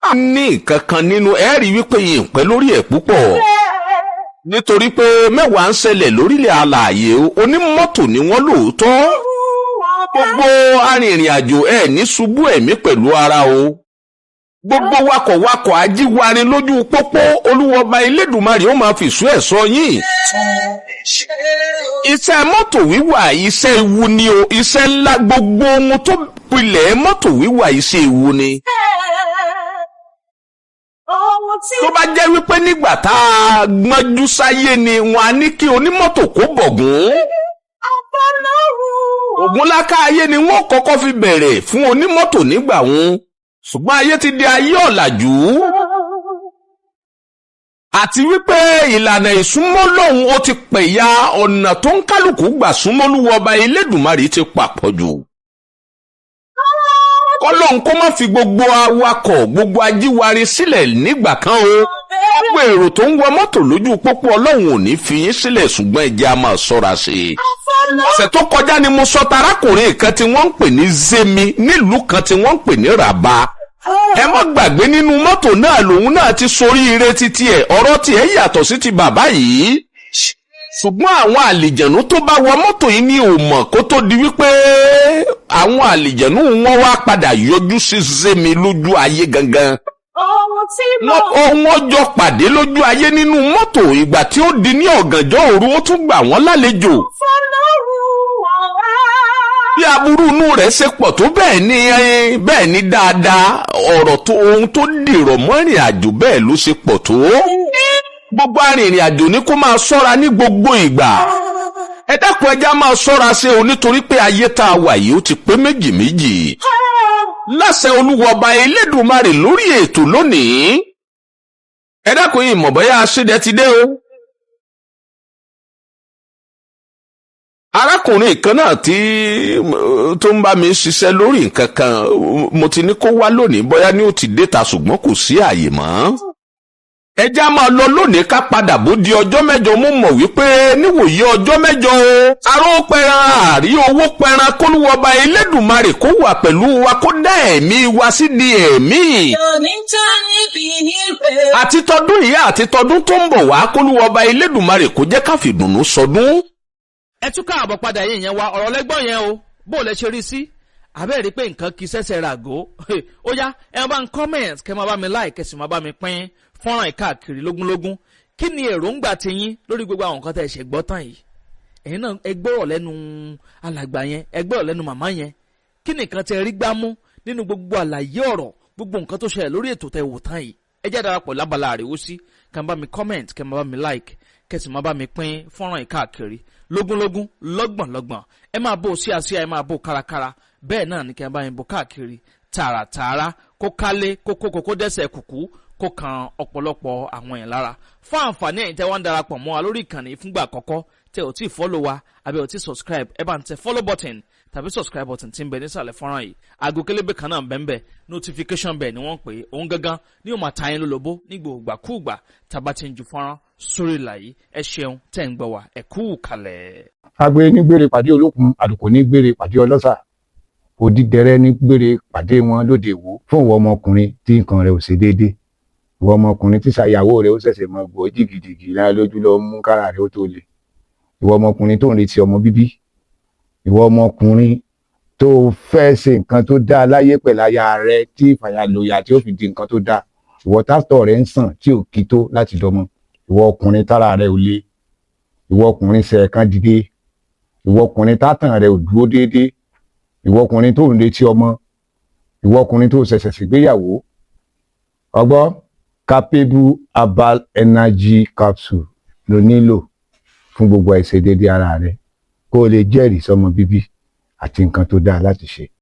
A ní nǹkan kan nínú ẹ̀rí wípé ìpẹ́ lórí ẹ̀ púpọ̀. Nítorí pé mẹ́wàá ń ṣẹlẹ̀ lórílẹ̀ alààyè o, onímọ́tò ni wọ́n lóòótọ́. Gbogbo arìnrìn àjò ẹ̀ ní ṣubú ẹ̀mí pẹ̀lú ara o. Gbogbo wakọ̀wakọ̀ ajíwarin lójú pópó Olúwa ọba Elédùmarè ó máa fi ìṣú ẹ̀ ṣọ́ yín. Iṣẹ́ mọ́tò wíwà iṣẹ́ ewu ni o, iṣẹ́ ńlá gbogbo ohun tó pilẹ̀ mọ́tò wíwà iṣẹ́ ewu ni. tó bá jẹ́ wípé nígbà tá a gbọ́njú sáyé ni wọn á ní kí onímọ́tò kó bọ̀gún. Ògúnláká ayé ni wọ́n kọ́kọ́ fi bẹ̀rẹ̀ fún onímọ́tò nígbà wọn. Ṣùgbọ́n ayé ti di ayé ọ̀làjú. Àti wípé ìlànà ìsúnmọ́ lọ́hùn ó ti pẹ̀yà ọ̀nà tó ń kálukú gbà súnmọ́ Olúwa Ọba Elédùmarè ti pàpọ̀jù. Kọ́lọ́hun kó má fi gbogbo awakọ̀ gbogbo ajíwari sílẹ̀ nígbà kan o. Gbogbo èrò tó ń wọ mọ́tò lójú pópó Ọlọ́run ò ní fi yín sílẹ̀ ṣùgbọ́n ẹ jẹ́ a máa ṣọ́ra sí i. Ọ̀sẹ̀ tó kọjá ni mo sọ tarákùnrin kan tí wọ́n ń pè ní Zemi nílùú kan tí wọ́n ń pè ní Raba. Ẹ má gbàgbé nínú mọ́tò náà lòun náà ti soríire títí ẹ̀ ọ̀rọ̀ tiẹ̀ yàtọ̀ sí ti bàbá yìí. Ṣùgbọ́n àwọn àlìjẹ̀nú tó bá wọ mọ́tò yìí ní ò mọ̀ kó tó di wípé àwọn àlìjẹ̀nú wọn wá padà yọjú sí Zemi lójú ayé gangan. Wọ́n jọ pàdé lójú ayé nínú mọ́tò ìgbà tí ó di ní ọ̀gànjọ́ òru ó tún gbà wọ́n lálejò. Bí aburú inú rẹ̀ ṣe pọ̀ tó bẹ́ẹ̀ ni dáadáa ọ̀rọ̀ tó ohun tó dìrọ̀ mọ́ ìrìn àjò bẹ́ẹ̀ ló ṣe pọ̀ tó. Gbogbo arìnrìn àjò ní kó máa ṣọ́ra ní gbogbo ìgbà. Ẹ dákun ẹja máa ṣọ́ra ṣe o nítorí pé ayé tá a wà yìí ó ti pé méjì. Láṣẹ Olúwa Ọba Elédùmarè lórí ètò lónìí. Ẹ dákun yìí mọ̀ bóyá aṣídẹ ti dé o. Arákùnrin kan náà tó ń bá mi ṣiṣẹ́ lórí nǹkan kan mo ti ní kó wá lónìí bóyá ní ó ti déta ṣùgbọ́n kò sí àyè mọ́. Ẹja máa lọ lónìí ká padà bó di ọjọ́ mẹ́jọ mo mọ̀ wípé níwòye ọjọ́ mẹ́jọ o. Aró pẹran àrí owó pẹran k'Olúwa Ọba Elédùmarè kó wà pẹ̀lú wa kó dá ẹ̀mí wa sí di ẹ̀mí. Àti tọdún yìí àti tọdún tó ń bọ̀ wá k'Olúwa Ọba Elédùmarè kó jẹ́ ká fìdùnnú sọdún. Ẹ tún káàbọ̀ padà yẹn wá ọ̀rọ̀ lẹ́gbọ́n yẹn o bó o lẹ ṣe rí sí abẹ́rẹ́ pé nǹkan kì í ṣẹ̀ṣẹ̀ ràgó ó yá ẹ bá ń comment kẹ́ máa bá mi like kẹ́ sì máa bá mi pín fọ́nrán ìkáàkiri lógúnlógún kí ni èròǹgbà tiyín lórí gbogbo àwọn nǹkan tẹ́ ẹ ṣe gbọ́ tán yìí ẹ̀yin náà ẹ gbọ́rọ̀ lẹ́nu alàgbà yẹn ẹ gbọ́rọ̀ lẹ́nu màmá yẹn kí ni nǹkan tẹ́ rí gbámú nínú gbogbo àlàyé ọ̀rọ̀ gbogbo nǹkan tó ṣẹlẹ̀ lórí ètò tẹ́ wò tán yìí ẹ jẹ́ darapọ̀ lábala àríwó sí kẹ́ bá mi comment kẹ́ máa bá mi like kẹ́ sì máa bá mi pín fọ́nrán ìkáàkiri lógúnlógún lọ́gbọ̀nlọ́gbọ̀n ẹ máa bó síàsíà ẹ máa bó kárakára bẹ́ẹ̀ náà ní kí ẹ bá yín bó káàkiri tààràtààrà kó kálé kókó dẹ́sẹ̀ kùkú kó kan ọ̀pọ̀lọpọ̀ àwọn èèyàn lára fún àǹfààní ẹ̀yin tẹ́ wá ń darapọ̀ mọ́ wa lórí ìkànnì fúngbà àkọ́kọ́ tẹ́ ò tí follow wa àbí ò tí subscribe ẹ bá ń tẹ follow button tàbí subscribe button tí ń bẹ nísàlẹ̀ fọ́nrán yìí aago kélébé kan náà bẹ́ẹ̀ notification bell ni wọ́n pè é òun gangan ni yóò máa ta yín lólobó nígbògbàkúùgbà tàbá ti ń ju fọ́nrán sórí ìlà yìí ẹ ṣeun tẹ́ ń gbọ́ wa ẹ kú kalẹ̀. Agbe ní gbére pàdé olókun àlùkò ní gbére pàdé ọlọ́sà òdìdẹrẹ́ ní gbére pàdé wọn lóde ìwò fún ìwọ ọmọkùnrin tí nǹkan rẹ̀ ò ṣe déédé ìwọ ọmọkùnrin tí ṣàyàwó rẹ̀ ó ṣẹ̀ṣẹ̀ mọ gbọ́ jìgìjìgì lára lójú lọ mú kára rẹ̀ ó tó le ìwọ ọmọkùnrin tó ń retí ọmọ bíbí ìwọ ọmọkùnrin tó fẹ́ ṣe nǹkan tó dáa láyé pẹ̀lú aya rẹ̀ tí ìfàyàlòyà tí ó fi di nǹkan tó dáa ìwọ tásítọ̀ rẹ̀ ń sàn tí ò kí tó láti dọmọ ìwọ ọkùnrin tára rẹ̀ ò le ìwọ ọkùnrin ṣẹ̀ẹ̀kan dìde ìwọ ọkùnrin tátàn rẹ̀ ò dúró déédéé ìwọ ọkùnrin tó ń retí ọmọ ìwọ ọkùnrin tó ṣẹ̀ṣẹ̀ ṣègbéyàwó ọgbọ́ capable herbal energy capsule ló nílò fún gbogbo àìṣedéédéé ara rẹ̀ kó o lè jẹ́rìí sọmọ bíbí àti nǹkan tó dáa láti ṣe.